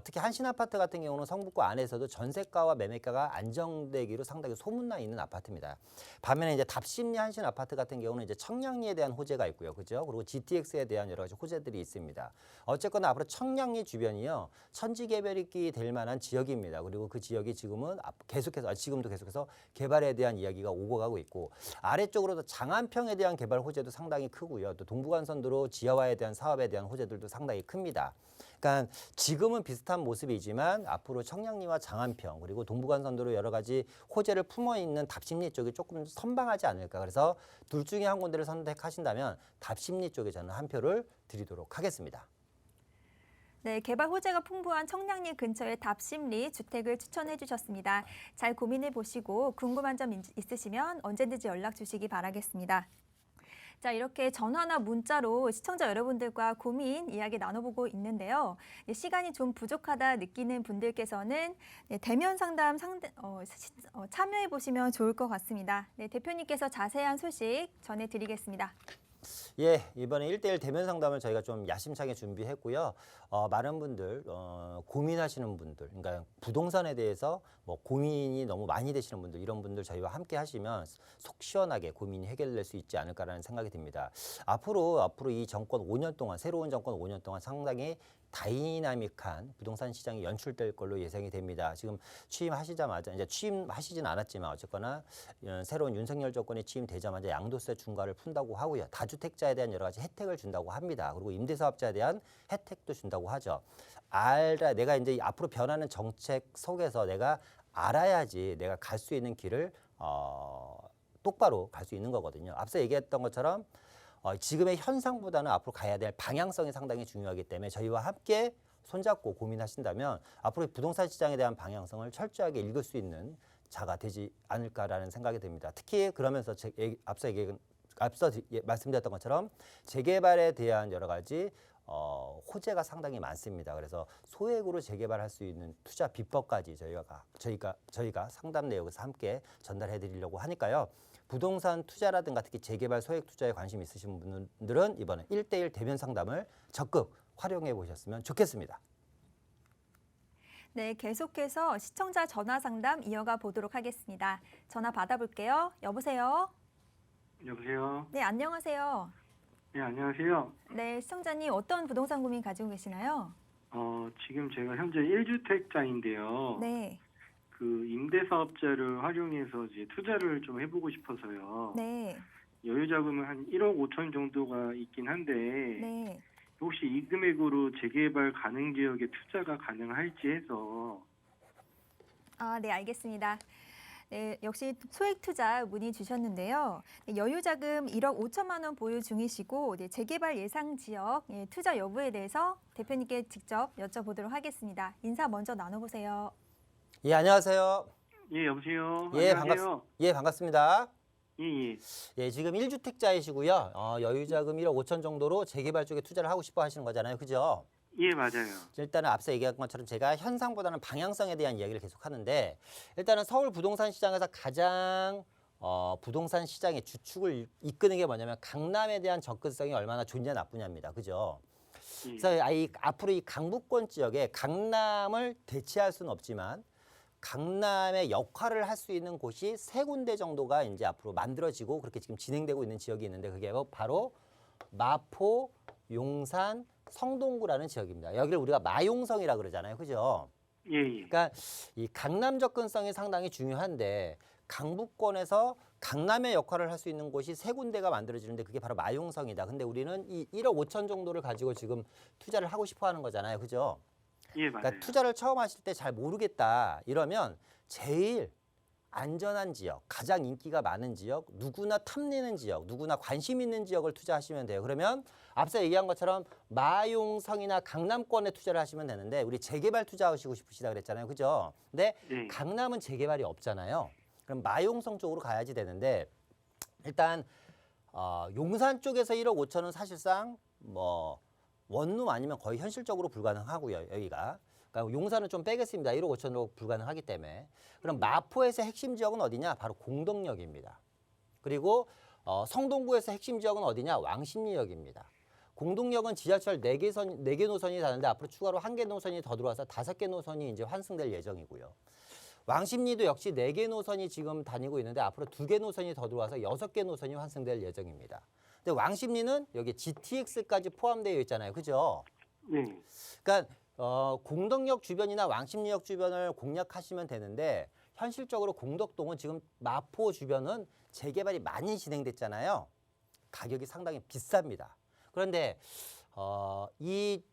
특히 한신 아파트 같은 경우는 성북구 안에서도 전세가와 매매가가 안정되기로 상당히 소문나 있는 아파트입니다. 반면에 이제 답심리 한신 아파트 같은 경우는 이제 청량리에 대한 호재가 있고요, 그죠? 그리고 GTX에 대한 여러 가지 호재들이 있습니다. 어쨌거나 앞으로 청량리 주변이요 천지개발이 될 만한 지역입니다. 그리고 그 지역이 지금은 지금도 계속해서 개발에 대한 이야기가 오고 가고 있고 아래쪽으로도 장안평에 대한 개발 호재도 상당히 크고요. 또 동부간선도로 지하화에 대한 사업에 대한 호재들도 상당히 큽니다. 그러니까 지금은 비슷한 모습이지만 앞으로 청량리와 장안평 그리고 동부간선도로 여러 가지 호재를 품어 있는 답심리 쪽이 조금 선방하지 않을까. 그래서 둘 중에 한 군데를 선택하신다면 답심리 쪽에 저는 한 표를 드리도록 하겠습니다. 네, 개발 호재가 풍부한 청량리 근처의 답심리 주택을 추천해 주셨습니다. 잘 고민해 보시고 궁금한 점 있으시면 언제든지 연락 주시기 바라겠습니다. 자, 이렇게 전화나 문자로 시청자 여러분들과 고민 이야기 나눠보고 있는데요. 시간이 좀 부족하다 느끼는 분들께서는 대면 상담 참여해 보시면 좋을 것 같습니다. 네, 대표님께서 자세한 소식 전해드리겠습니다. 예, 이번에 1대1 대면 상담을 저희가 좀 야심차게 준비했고요. 많은 분들, 고민하시는 분들, 그러니까 부동산에 대해서 뭐 고민이 너무 많이 되시는 분들, 이런 분들 저희와 함께 하시면 속 시원하게 고민이 해결될 수 있지 않을까라는 생각이 듭니다. 앞으로 이 정권 5년 동안, 새로운 정권 5년 동안 상당히 다이나믹한 부동산 시장이 연출될 걸로 예상이 됩니다. 지금 취임하시자마자 이제 취임하시진 않았지만 어쨌거나 새로운 윤석열 정권이 취임되자마자 양도세 중과를 푼다고 하고요. 다주택자에 대한 여러 가지 혜택을 준다고 합니다. 그리고 임대사업자에 대한 혜택도 준다고 하죠. 내가 이제 앞으로 변하는 정책 속에서 내가 알아야지 내가 갈 수 있는 길을 똑바로 갈 수 있는 거거든요. 앞서 얘기했던 것처럼 지금의 현상보다는 앞으로 가야 될 방향성이 상당히 중요하기 때문에 저희와 함께 손잡고 고민하신다면 앞으로 부동산 시장에 대한 방향성을 철저하게 읽을 수 있는 자가 되지 않을까라는 생각이 듭니다. 특히 그러면서 앞서 말씀드렸던 것처럼 재개발에 대한 여러 가지 호재가 상당히 많습니다. 그래서 소액으로 재개발할 수 있는 투자 비법까지 저희가 상담 내역에서 함께 전달해 드리려고 하니까요. 부동산 투자라든가 특히 재개발 소액 투자에 관심 있으신 분들은 이번에 1대1 대면 상담을 적극 활용해 보셨으면 좋겠습니다. 네, 계속해서 시청자 전화 상담 이어가 보도록 하겠습니다. 전화 받아볼게요. 여보세요? 여보세요. 네, 안녕하세요. 네, 안녕하세요. 네, 시청자님 어떤 부동산 고민 가지고 계시나요? 지금 제가 현재 1주택자인데요. 네. 그 임대사업자를 활용해서 이제 투자를 좀 해보고 싶어서요. 네. 여유 자금은 한 1억 5천 정도가 있긴 한데 네. 혹시 이 금액으로 재개발 가능 지역에 투자가 가능할지 해서. 아, 네, 알겠습니다. 네, 역시 소액 투자 문의 주셨는데요. 네, 여유 자금 1억 5천만 원 보유 중이시고 네, 재개발 예상 지역 투자 여부에 대해서 대표님께 직접 여쭤보도록 하겠습니다. 인사 먼저 나눠보세요. 예, 안녕하세요. 예, 여보세요. 예, 안녕하세요. 반갑습니다. 예, 예. 예, 지금 1주택자이시고요. 여유 자금 1억 5천 정도로 재개발 쪽에 투자를 하고 싶어 하시는 거잖아요. 그죠? 예, 맞아요. 일단은 앞서 얘기한 것처럼 제가 현상보다는 방향성에 대한 이야기를 계속 하는데 일단은 서울 부동산 시장에서 가장 부동산 시장의 주축을 이끄는 게 뭐냐면 강남에 대한 접근성이 얼마나 좋냐 나쁘냐입니다. 그죠? 예. 그래서 앞으로 이 강북권 지역에 강남을 대체할 수는 없지만 강남의 역할을 할 수 있는 곳이 3군데 정도가 이제 앞으로 만들어지고 그렇게 지금 진행되고 있는 지역이 있는데 그게 바로 마포, 용산, 성동구라는 지역입니다. 여기를 우리가 마용성이라 그러잖아요. 그죠? 예, 예. 그러니까 이 강남 접근성이 상당히 중요한데 강북권에서 강남의 역할을 할 수 있는 곳이 3군데가 만들어지는데 그게 바로 마용성이다. 근데 우리는 이 1억 5천 정도를 가지고 지금 투자를 하고 싶어 하는 거잖아요. 그죠? 예, 맞아요. 그러니까 투자를 처음 하실 때 잘 모르겠다 이러면 제일 안전한 지역, 가장 인기가 많은 지역, 누구나 탐내는 지역, 누구나 관심 있는 지역을 투자하시면 돼요. 그러면 앞서 얘기한 것처럼 마용성이나 강남권에 투자를 하시면 되는데 우리 재개발 투자하시고 싶으시다 그랬잖아요. 그죠? 근데 네. 강남은 재개발이 없잖아요. 그럼 마용성 쪽으로 가야지 되는데 일단 용산 쪽에서 1억 5천은 사실상 뭐 원룸 아니면 거의 현실적으로 불가능하고요. 여기가. 그러니까 용산은 좀 빼겠습니다. 1억 5천으로 불가능하기 때문에. 그럼 마포에서 핵심 지역은 어디냐? 바로 공덕역입니다. 그리고 성동구에서 핵심 지역은 어디냐? 왕십리역입니다. 공덕역은 지하철 4개 노선이 다는데 앞으로 추가로 1개 노선이 더 들어와서 5개 노선이 이제 환승될 예정이고요. 왕십리도 역시 4개 노선이 지금 다니고 있는데 앞으로 2개 노선이 더 들어와서 6개 노선이 환승될 예정입니다. 근데 왕십리는 여기 GTX까지 포함되어 있잖아요. 그죠? 네. 그러니까 공덕역 주변이나 왕십리역 주변을 공략하시면 되는데 현실적으로 공덕동은 지금 마포 주변은 재개발이 많이 진행됐잖아요. 가격이 상당히 비쌉니다. 그런데 이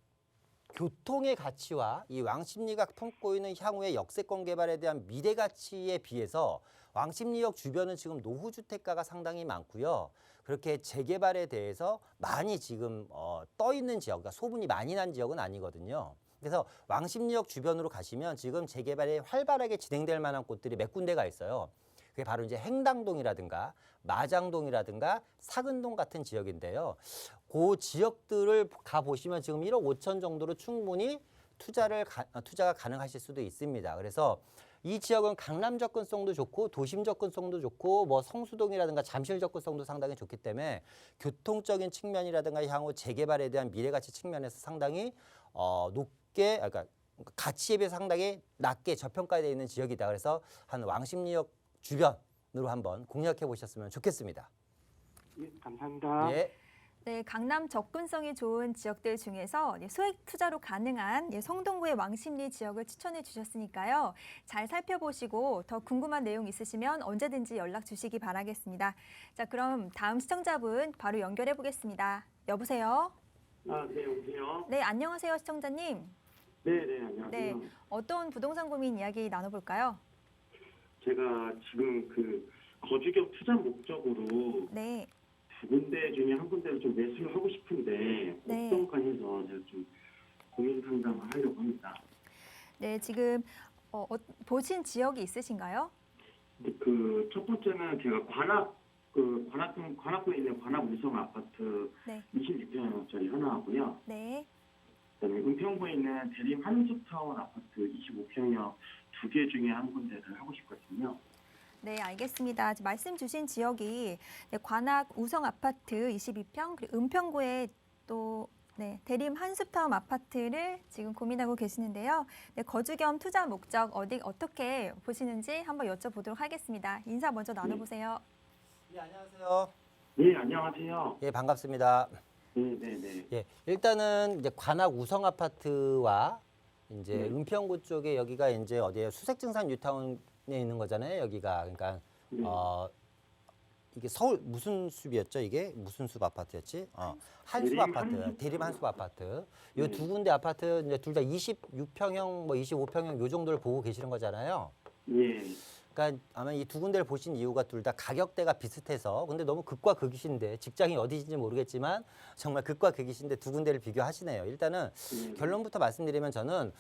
교통의 가치와 이 왕십리가 품고 있는 향후의 역세권 개발에 대한 미래 가치에 비해서 왕십리역 주변은 지금 노후주택가가 상당히 많고요. 그렇게 재개발에 대해서 많이 지금 떠 있는 지역, 그러니까 소문이 많이 난 지역은 아니거든요. 그래서 왕십리역 주변으로 가시면 지금 재개발이 활발하게 진행될 만한 곳들이 몇 군데가 있어요. 그게 바로 이제 행당동이라든가 마장동이라든가 사근동 같은 지역인데요. 그 지역들을 가 보시면 지금 1억 5천 정도로 충분히 투자가 가능하실 수도 있습니다. 그래서 이 지역은 강남 접근성도 좋고 도심 접근성도 좋고 뭐 성수동이라든가 잠실 접근성도 상당히 좋기 때문에 교통적인 측면이라든가 향후 재개발에 대한 미래가치 측면에서 상당히 높게, 그러니까 가치에 비해 상당히 낮게 저평가되어 있는 지역이다. 그래서 한 왕십리역 주변으로 한번 공략해 보셨으면 좋겠습니다. 예, 감사합니다. 예. 네, 강남 접근성이 좋은 지역들 중에서 소액 투자로 가능한 성동구의 왕십리 지역을 추천해 주셨으니까요. 잘 살펴보시고 더 궁금한 내용 있으시면 언제든지 연락 주시기 바라겠습니다. 자, 그럼 다음 시청자분 바로 연결해 보겠습니다. 여보세요? 아, 네, 여보세요? 네, 안녕하세요, 시청자님. 네, 네, 안녕하세요. 네, 어떤 부동산 고민 이야기 나눠볼까요? 제가 지금 그 거주격 투자 목적으로 네, 2군데 중에 한 군데를 좀 매수를 하고 싶은데 네. 어떤가 해서 제가 좀 고민 상담을 하려고 합니다. 네, 지금 보신 지역이 있으신가요? 그 첫 번째는 제가 관악구에 있는 관악 우성 아파트 네. 26평짜리 하나 하고요. 네, 그다음에 은평구에 있는 대림 한숲타운 아파트 25평형 2개 중에 한 군데를 하고 싶거든요. 네, 알겠습니다. 말씀 주신 지역이 관악 우성 아파트 22평, 그리고 은평구에 또 대림 한숲타운 아파트를 지금 고민하고 계시는데요. 네, 거주 겸 투자 목적 어떻게 보시는지 한번 여쭤보도록 하겠습니다. 인사 먼저 나눠보세요. 네, 안녕하세요. 네, 안녕하세요. 예, 반갑습니다. 네네네. 예, 일단은 이제 관악 우성 아파트와 이제 네. 은평구 쪽에 여기가 이제 어디에 수색증산 뉴타운에 있는 거잖아요. 여기가 그러니까 네. 이게 서울 무슨 숲이었죠? 이게 무슨 숲 아파트였지? 한숲 대림 아파트, 한숲. 대림 한숲 아파트. 요 네. 두 군데 아파트 이제 둘 다 26평형, 뭐 25평형 요 정도를 보고 계시는 거잖아요. 예. 그러니까 아마 이 두 군데를 보신 이유가 둘 다 가격대가 비슷해서 근데 너무 극과 극이신데 직장이 어디신지 모르겠지만 정말 극과 극이신데 두 군데를 비교하시네요. 일단은 결론부터 말씀드리면 저는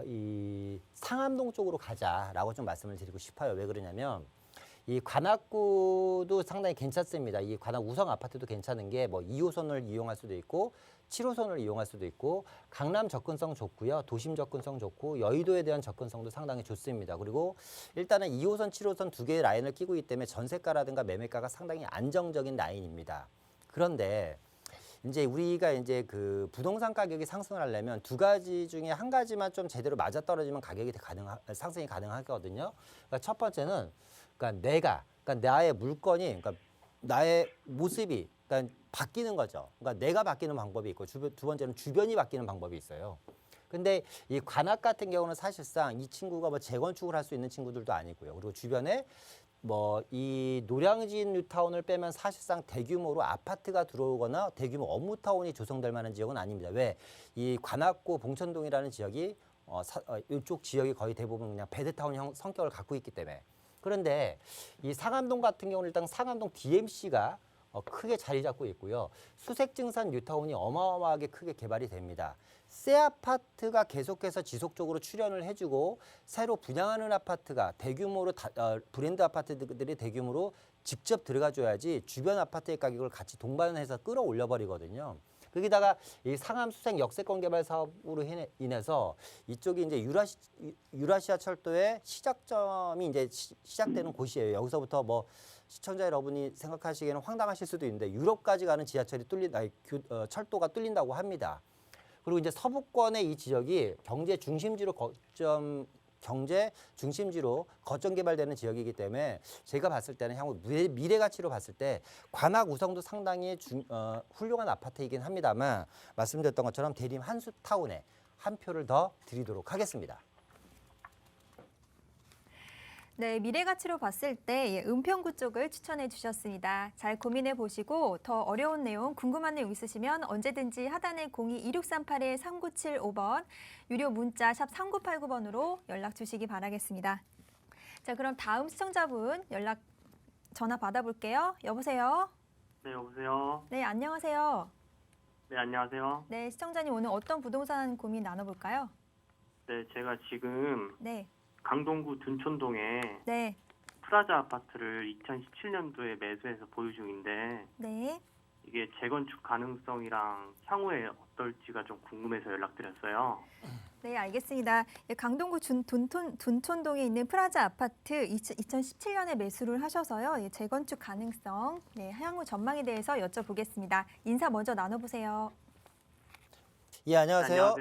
이 상암동 쪽으로 가자라고 좀 말씀을 드리고 싶어요. 왜 그러냐면 이 관악구도 상당히 괜찮습니다. 이 관악 우성 아파트도 괜찮은 게 뭐 2호선을 이용할 수도 있고 7호선을 이용할 수도 있고 강남 접근성 좋고요. 도심 접근성 좋고 여의도에 대한 접근성도 상당히 좋습니다. 그리고 일단은 2호선, 7호선 두 개의 라인을 끼고 있기 때문에 전세가라든가 매매가가 상당히 안정적인 라인입니다. 그런데 이제 우리가 이제 그 부동산 가격이 상승을 하려면 두 가지 중에 한 가지만 좀 제대로 맞아떨어지면 가격이 상승이 가능하거든요. 그러니까 첫 번째는 그러니까 나의 물건이, 그러니까 나의 모습이, 그러니까 바뀌는 거죠. 그러니까 내가 바뀌는 방법이 있고 두 번째는 주변이 바뀌는 방법이 있어요. 근데 이 관악 같은 경우는 사실상 이 친구가 뭐 재건축을 할 수 있는 친구들도 아니고요. 그리고 주변에 뭐 이 노량진 뉴타운을 빼면 사실상 대규모로 아파트가 들어오거나 대규모 업무타운이 조성될 만한 지역은 아닙니다. 왜? 이 관악구 봉천동이라는 지역이 이쪽 지역이 거의 대부분 그냥 베드타운형 성격을 갖고 있기 때문에. 그런데 이 상암동 같은 경우는 일단 상암동 DMC가 크게 자리 잡고 있고요. 수색증산 뉴타운이 어마어마하게 크게 개발이 됩니다. 새 아파트가 계속해서 지속적으로 출연을 해주고 새로 분양하는 아파트가 대규모로 브랜드 아파트들이 대규모로 직접 들어가줘야지 주변 아파트의 가격을 같이 동반해서 끌어올려 버리거든요. 거기다가 이 상암 수색 역세권 개발 사업으로 인해서 이쪽이 이제 유라시아 철도의 시작점이 이제 시작되는 곳이에요. 여기서부터 뭐 시청자 여러분이 생각하시기에는 황당하실 수도 있는데 유럽까지 가는 지하철이 철도가 뚫린다고 합니다. 그리고 이제 서부권의 이 지역이 경제 중심지로 거점 개발되는 지역이기 때문에 제가 봤을 때는 향후 미래 가치로 봤을 때 관악 우성도 상당히 훌륭한 아파트이긴 합니다만 말씀드렸던 것처럼 대림 한숲타운에 한 표를 더 드리도록 하겠습니다. 네, 미래 가치로 봤을 때 은평구 쪽을 추천해 주셨습니다. 잘 고민해 보시고 더 어려운 내용 궁금한 내용 있으시면 언제든지 하단에 02-2638-3975번 유료 문자 샵 3989번으로 연락 주시기 바라겠습니다. 자, 그럼 다음 시청자분 전화 받아볼게요. 여보세요? 네, 여보세요. 네, 안녕하세요. 네, 안녕하세요. 네, 시청자님 오늘 어떤 부동산 고민 나눠볼까요? 네, 제가 지금 네, 강동구 둔촌동에 네, 프라자 아파트를 2017년도에 매수해서 보유 중인데 네. 이게 재건축 가능성이랑 향후에 어떨지가 좀 궁금해서 연락드렸어요. 네, 알겠습니다. 강동구 둔촌동에 있는 프라자 아파트 2017년에 매수를 하셔서요. 재건축 가능성, 향후 전망에 대해서 여쭤보겠습니다. 인사 먼저 나눠보세요. 예, 안녕하세요.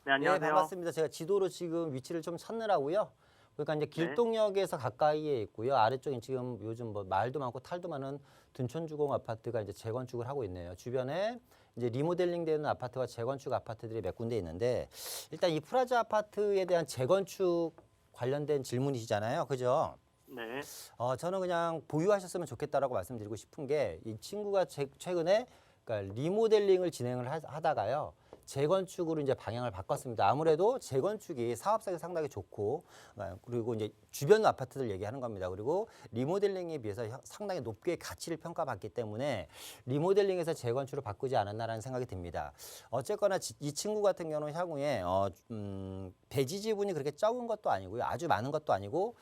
네, 안녕하세요. 네, 반갑습니다. 제가 지도로 지금 위치를 좀 찾느라고요. 그러니까 이제 길동역에서 가까이에 있고요. 아래쪽에 지금 요즘 뭐 말도 많고 탈도 많은 둔촌주공 아파트가 이제 재건축을 하고 있네요. 주변에 이제 리모델링 되는 아파트와 재건축 아파트들이 몇 군데 있는데 일단 이 프라자 아파트에 대한 재건축 관련된 질문이시잖아요. 그죠? 네. 저는 그냥 보유하셨으면 좋겠다라고 말씀드리고 싶은 게 이 친구가 최근에 그러니까 리모델링을 진행을 하다가요. 재건축으로 이제 방향을 바꿨습니다. 아무래도 재건축이 사업성이 상당히 좋고 그리고 이제 주변 아파트들 얘기하는 겁니다. 그리고 리모델링에 비해서 상당히 높게 가치를 평가받기 때문에 리모델링에서 재건축으로 바꾸지 않았나라는 생각이 듭니다. 어쨌거나 이 친구 같은 경우는 향후에 배지 지분이 그렇게 적은 것도 아니고요. 아주 많은 것도 아니고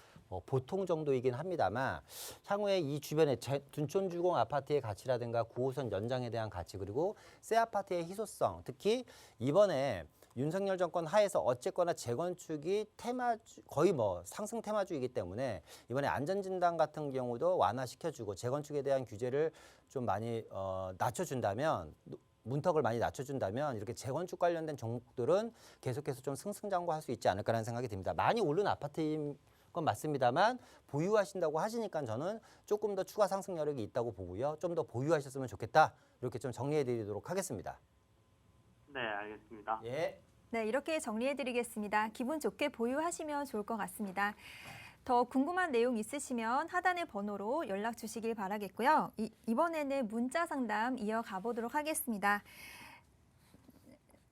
보통 정도이긴 합니다만 향후에 이 주변에 둔촌주공 아파트의 가치라든가 9호선 연장에 대한 가치 그리고 새 아파트의 희소성 특히 이번에 윤석열 정권 하에서 어쨌거나 재건축이 거의 뭐 상승 테마주이기 때문에 이번에 안전진단 같은 경우도 완화시켜주고 재건축에 대한 규제를 좀 많이 낮춰준다면 문턱을 많이 낮춰준다면 이렇게 재건축 관련된 종목들은 계속해서 좀 승승장구할 수 있지 않을까라는 생각이 듭니다. 많이 오른 아파트인 건 그건 맞습니다만 보유하신다고 하시니까 저는 조금 더 추가 상승 여력이 있다고 보고요. 좀 더 보유하셨으면 좋겠다. 이렇게 좀 정리해 드리도록 하겠습니다. 네, 알겠습니다. 예. 네, 이렇게 정리해드리겠습니다. 기분 좋게 보유하시면 좋을 것 같습니다. 더 궁금한 내용 있으시면 하단의 번호로 연락 주시길 바라겠고요. 이번에는 문자 상담 이어가 보도록 하겠습니다.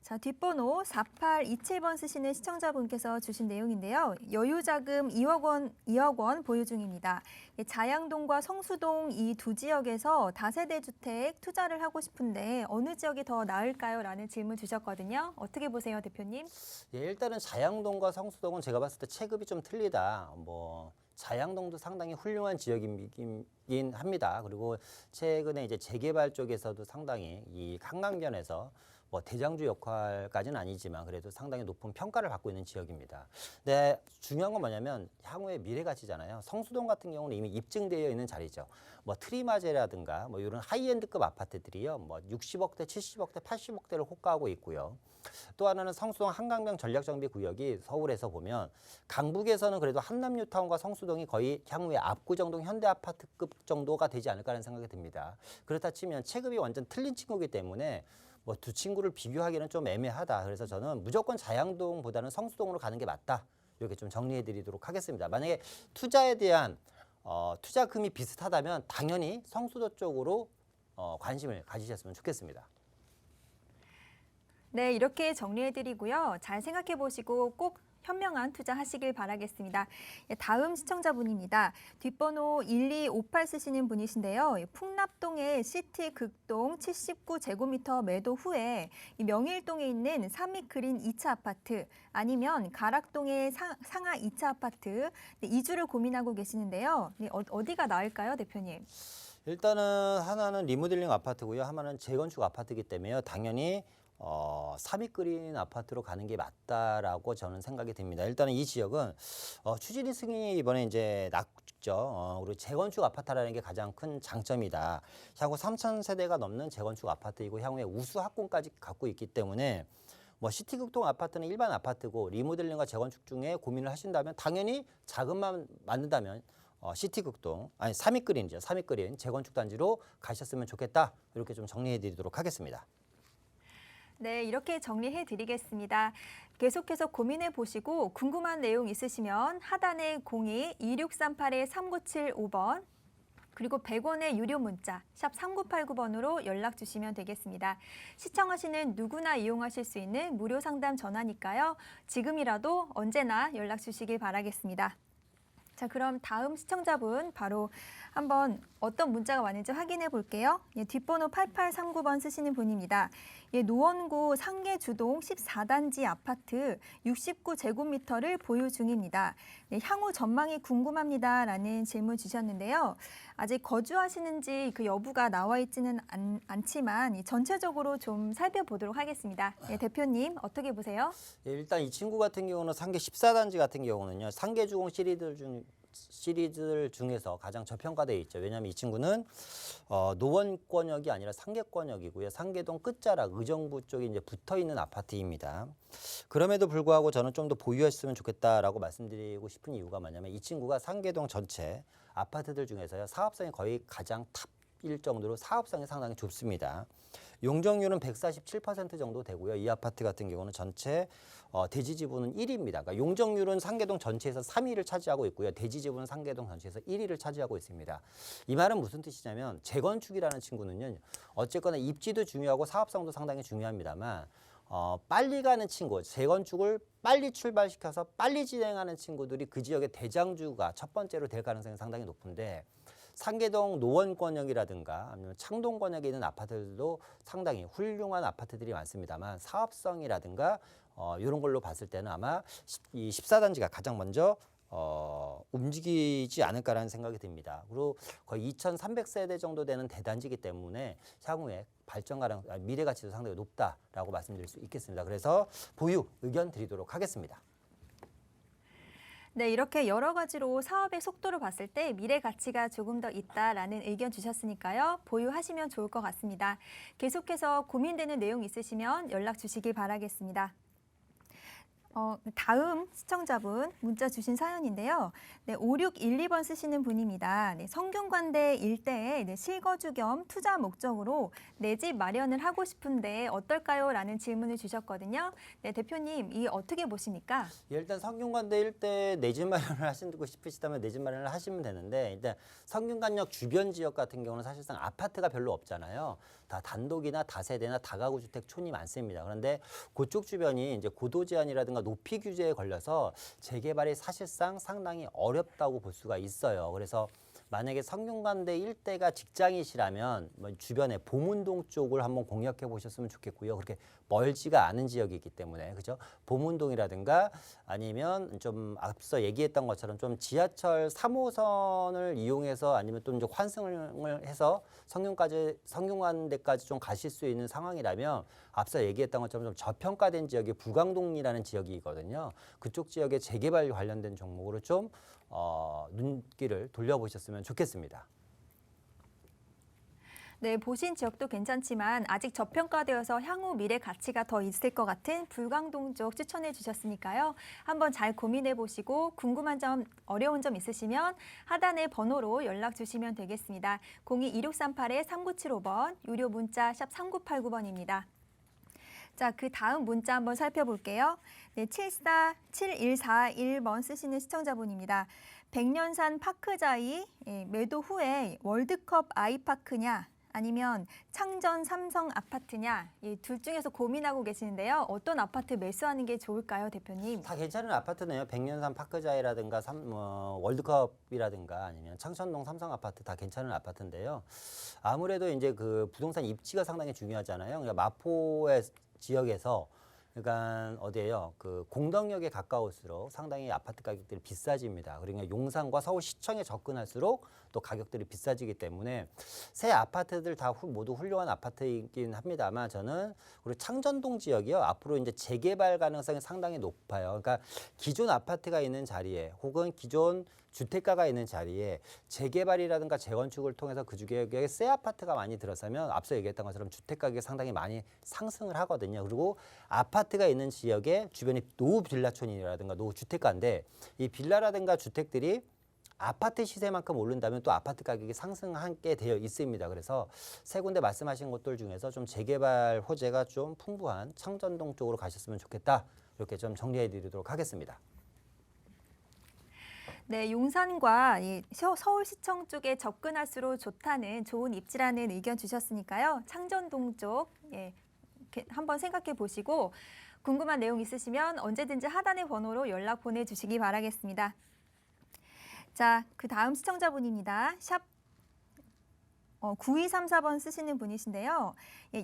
자, 뒷번호 4827번 쓰시는 시청자분께서 주신 내용인데요. 여유자금 2억 원 보유 중입니다. 자양동과 성수동 이 두 지역에서 다세대 주택 투자를 하고 싶은데 어느 지역이 더 나을까요? 라는 질문 주셨거든요. 어떻게 보세요, 대표님? 예, 일단은 자양동과 성수동은 제가 봤을 때 체급이 좀 틀리다. 자양동도 상당히 훌륭한 지역이긴 합니다. 그리고 최근에 이제 재개발 쪽에서도 상당히 이 한강변에서 대장주 역할까지는 아니지만 그래도 상당히 높은 평가를 받고 있는 지역입니다. 근데 중요한 건 뭐냐면 향후의 미래 가치잖아요. 성수동 같은 경우는 이미 입증되어 있는 자리죠. 트리마제라든가 이런 하이엔드급 아파트들이요. 60억대, 70억대, 80억대를 호가하고 있고요. 또 하나는 성수동 한강변 전략정비구역이 서울에서 보면 강북에서는 그래도 한남뉴타운과 성수동이 거의 향후에 압구정동 현대아파트급 정도가 되지 않을까라는 생각이 듭니다. 그렇다 치면 체급이 완전 틀린 친구이기 때문에 두 친구를 비교하기는 좀 애매하다. 그래서 저는 무조건 자양동보다는 성수동으로 가는 게 맞다. 이렇게 좀 정리해 드리도록 하겠습니다. 만약에 투자에 대한 투자금이 비슷하다면 당연히 성수도 쪽으로 관심을 가지셨으면 좋겠습니다. 네, 이렇게 정리해드리고요. 잘 생각해보시고 꼭 현명한 투자하시길 바라겠습니다. 다음 시청자분입니다. 뒷번호 1258 쓰시는 분이신데요. 풍납동의 시티 극동 79제곱미터 매도 후에 명일동에 있는 삼익그린 2차 아파트 아니면 가락동의 상하 2차 아파트 이주를 고민하고 계시는데요. 어디가 나을까요, 대표님? 일단은 하나는 리모델링 아파트고요. 하나는 재건축 아파트이기 때문에 당연히 삼익그린 아파트로 가는 게 맞다라고 저는 생각이 듭니다. 일단은 이 지역은 추진위 승인이 이번에 이제 났죠. 그리고 재건축 아파트라는 게 가장 큰 장점이다. 향후 3,000세대가 넘는 재건축 아파트이고 향후에 우수 학군까지 갖고 있기 때문에 시티극동 아파트는 일반 아파트고 리모델링과 재건축 중에 고민을 하신다면 당연히 자금만 맞는다면 시티극동 아니 삼익그린이죠. 삼익그린 재건축 단지로 가셨으면 좋겠다. 이렇게 좀 정리해 드리도록 하겠습니다. 네, 이렇게 정리해 드리겠습니다. 계속해서 고민해 보시고 궁금한 내용 있으시면 하단에 02-2638-3975번 그리고 100원의 유료 문자 샵 3989번으로 연락 주시면 되겠습니다. 시청하시는 누구나 이용하실 수 있는 무료 상담 전화니까요. 지금이라도 언제나 연락 주시길 바라겠습니다. 자, 그럼 다음 시청자분 바로 한번 어떤 문자가 왔는지 확인해 볼게요. 뒷번호 8839번 쓰시는 분입니다. 노원구 상계주동 14단지 아파트 69제곱미터를 보유 중입니다. 향후 전망이 궁금합니다라는 질문 주셨는데요. 아직 거주하시는지 그 여부가 나와 있지는 않지만 전체적으로 좀 살펴보도록 하겠습니다. 대표님 어떻게 보세요? 일단 이 친구 같은 경우는 상계 14단지 같은 경우는요. 상계주공 시리즈들 중에서 가장 저평가되어 있죠. 왜냐하면 이 친구는 노원권역이 아니라 상계권역이고요. 상계동 끝자락 의정부 쪽에 이제 붙어 있는 아파트입니다. 그럼에도 불구하고 저는 좀 더 보유했으면 좋겠다라고 말씀드리고 싶은 이유가 뭐냐면 이 친구가 상계동 전체 아파트들 중에서요. 사업성이 거의 가장 탑일 정도로 사업성이 상당히 좁습니다. 용적률은 147% 정도 되고요. 이 아파트 같은 경우는 전체 대지 지분은 1위입니다. 그러니까 용적률은 상계동 전체에서 3위를 차지하고 있고요. 대지 지분은 상계동 전체에서 1위를 차지하고 있습니다. 이 말은 무슨 뜻이냐면 재건축이라는 친구는요. 어쨌거나 입지도 중요하고 사업성도 상당히 중요합니다만 빨리 가는 친구, 재건축을 빨리 출발시켜서 빨리 진행하는 친구들이 그 지역의 대장주가 첫 번째로 될 가능성이 상당히 높은데 상계동 노원권역이라든가 아니면 창동권역에 있는 아파트들도 상당히 훌륭한 아파트들이 많습니다만 사업성이라든가 이런 걸로 봤을 때는 아마 이 14단지가 가장 먼저 움직이지 않을까라는 생각이 듭니다. 그리고 거의 2,300세대 정도 되는 대단지이기 때문에 향후에 발전 가능, 미래 가치도 상당히 높다라고 말씀드릴 수 있겠습니다. 그래서 보유 의견 드리도록 하겠습니다. 네, 이렇게 여러 가지로 사업의 속도를 봤을 때 미래 가치가 조금 더 있다라는 의견 주셨으니까요. 보유하시면 좋을 것 같습니다. 계속해서 고민되는 내용 있으시면 연락 주시길 바라겠습니다. 다음 시청자분 문자 주신 사연인데요. 네, 5612번 쓰시는 분입니다. 네, 성균관대 일대에 실거주 겸 투자 목적으로 내 집 마련을 하고 싶은데 어떨까요? 라는 질문을 주셨거든요. 네, 대표님, 이 어떻게 보십니까? 일단 성균관대 일대 내 집 마련을 하시고 싶으시다면 내 집 마련을 하시면 되는데 일단 성균관역 주변 지역 같은 경우는 사실상 아파트가 별로 없잖아요. 다 단독이나 다세대나 다가구 주택촌이 많습니다. 그런데 그쪽 주변이 이제 고도 제한이라든가 높이 규제에 걸려서 재개발이 사실상 상당히 어렵다고 볼 수가 있어요. 그래서 만약에 성균관대 일대가 직장이시라면 뭐 주변에 보문동 쪽을 한번 공략해 보셨으면 좋겠고요. 그렇게 멀지가 않은 지역이기 때문에 그죠? 보문동이라든가 아니면 좀 앞서 얘기했던 것처럼 좀 지하철 3호선을 이용해서 아니면 또 이제 환승을 해서 성균관대까지 좀 가실 수 있는 상황이라면 앞서 얘기했던 것처럼 좀 저평가된 지역이 부광동이라는 지역이거든요. 그쪽 지역의 재개발 관련된 종목으로 좀 눈길을 돌려보셨으면 좋겠습니다. 네, 보신 지역도 괜찮지만 아직 저평가되어서 향후 미래 가치가 더 있을 것 같은 불광동 쪽 추천해 주셨으니까요. 한번 잘 고민해 보시고 궁금한 점, 어려운 점 있으시면 하단의 번호로 연락 주시면 되겠습니다. 02-2638-3975번, 유료 문자 샵 3989번입니다. 자, 그 다음 문자 한번 살펴볼게요. 네, 7141번 쓰시는 시청자분입니다. 백년산 파크자이 매도 후에 월드컵 아이파크냐 아니면 창전 삼성 아파트냐 이 둘 중에서 고민하고 계시는데요. 어떤 아파트 매수하는 게 좋을까요, 대표님? 다 괜찮은 아파트네요. 백년산 파크자이라든가 월드컵이라든가 아니면 창천동 삼성 아파트 다 괜찮은 아파트인데요. 아무래도 이제 그 부동산 입지가 상당히 중요하잖아요. 그러니까 마포의 지역에서 그러니까 어디예요? 그 공덕역에 가까울수록 상당히 아파트 가격들이 비싸집니다. 그러니까 용산과 서울시청에 접근할수록 또 가격들이 비싸지기 때문에 새 아파트들 다 모두 훌륭한 아파트이긴 합니다만 저는 그리고 창전동 지역이요. 앞으로 이제 재개발 가능성이 상당히 높아요. 그러니까 기존 아파트가 있는 자리에 혹은 기존 주택가가 있는 자리에 재개발이라든가 재건축을 통해서 그 지역에 새 아파트가 많이 들어서면 앞서 얘기했던 것처럼 주택 가격이 상당히 많이 상승을 하거든요. 그리고 아파트가 있는 지역에 주변이 노후 빌라촌이라든가 노후 주택가인데 이 빌라라든가 주택들이 아파트 시세만큼 오른다면 또 아파트 가격이 상승하게 되어 있습니다. 그래서 세 군데 말씀하신 곳들 중에서 좀 재개발 호재가 좀 풍부한 창전동 쪽으로 가셨으면 좋겠다. 이렇게 좀 정리해 드리도록 하겠습니다. 네, 용산과 서울시청 쪽에 접근할수록 좋다는 좋은 입지라는 의견 주셨으니까요. 창전동 쪽 한번 생각해 보시고 궁금한 내용 있으시면 언제든지 하단의 번호로 연락 보내주시기 바라겠습니다. 자, 그 다음 시청자분입니다. 샵 9234번 쓰시는 분이신데요.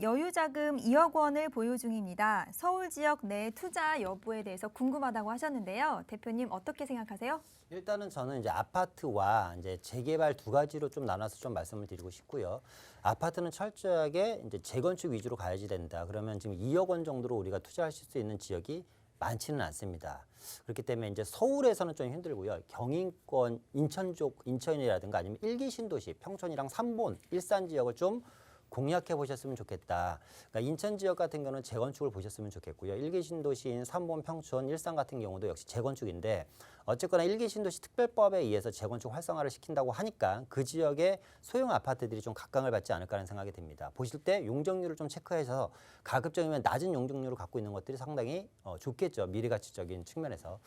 여유자금 2억 원을 보유 중입니다. 서울 지역 내 투자 여부에 대해서 궁금하다고 하셨는데요. 대표님 어떻게 생각하세요? 일단은 저는 이제 아파트와 이제 재개발 두 가지로 좀 나눠서 좀 말씀을 드리고 싶고요. 아파트는 철저하게 이제 재건축 위주로 가야지 된다. 그러면 지금 2억 원 정도로 우리가 투자하실 수 있는 지역이 많지는 않습니다. 그렇기 때문에 이제 서울에서는 좀 힘들고요. 경인권, 인천 쪽, 인천이라든가 아니면 1기 신도시, 평촌이랑 3본, 일산 지역을 좀 공략해 보셨으면 좋겠다. 그러니까 인천 지역 같은 경우는 재건축을 보셨으면 좋겠고요. 1기 신도시인 3본, 평촌, 일산 같은 경우도 역시 재건축인데 어쨌거나 1기 신도시 특별법에 의해서 재건축 활성화를 시킨다고 하니까 그 지역의 소형 아파트들이 좀 각광을 받지 않을까 하는 생각이 듭니다. 보실 때 용적률을 좀 체크해서 가급적이면 낮은 용적률을 갖고 있는 것들이 상당히 좋겠죠. 미래가치적인 측면에서.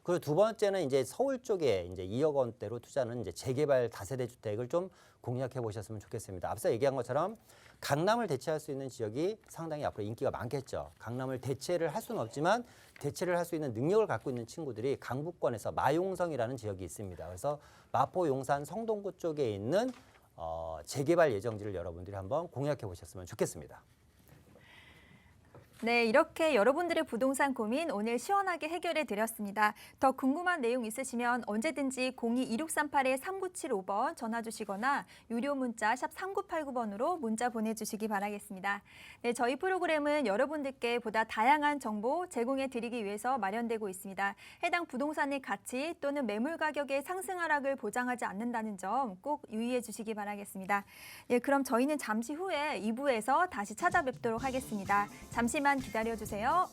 그리고 두 번째는 이제 서울 쪽에 이제 2억 원대로 투자는 이제 재개발 다세대 주택을 좀 공략해 보셨으면 좋겠습니다. 앞서 얘기한 것처럼 강남을 대체할 수 있는 지역이 상당히 앞으로 인기가 많겠죠. 강남을 대체를 할 수는 없지만 대체를 할 수 있는 능력을 갖고 있는 친구들이 강북권에서 마용성이라는 지역이 있습니다. 그래서 마포, 용산, 성동구 쪽에 있는 재개발 예정지를 여러분들이 한번 공략해 보셨으면 좋겠습니다. 네, 이렇게 여러분들의 부동산 고민 오늘 시원하게 해결해 드렸습니다. 더 궁금한 내용 있으시면 언제든지 02-2638-3975번 전화 주시거나 유료 문자 샵 3989번으로 문자 보내주시기 바라겠습니다. 네, 저희 프로그램은 여러분들께 보다 다양한 정보 제공해 드리기 위해서 마련되고 있습니다. 해당 부동산의 가치 또는 매물 가격의 상승 하락을 보장하지 않는다는 점 꼭 유의해 주시기 바라겠습니다. 네, 그럼 저희는 잠시 후에 2부에서 다시 찾아뵙도록 하겠습니다. 잠시만 기다려주세요.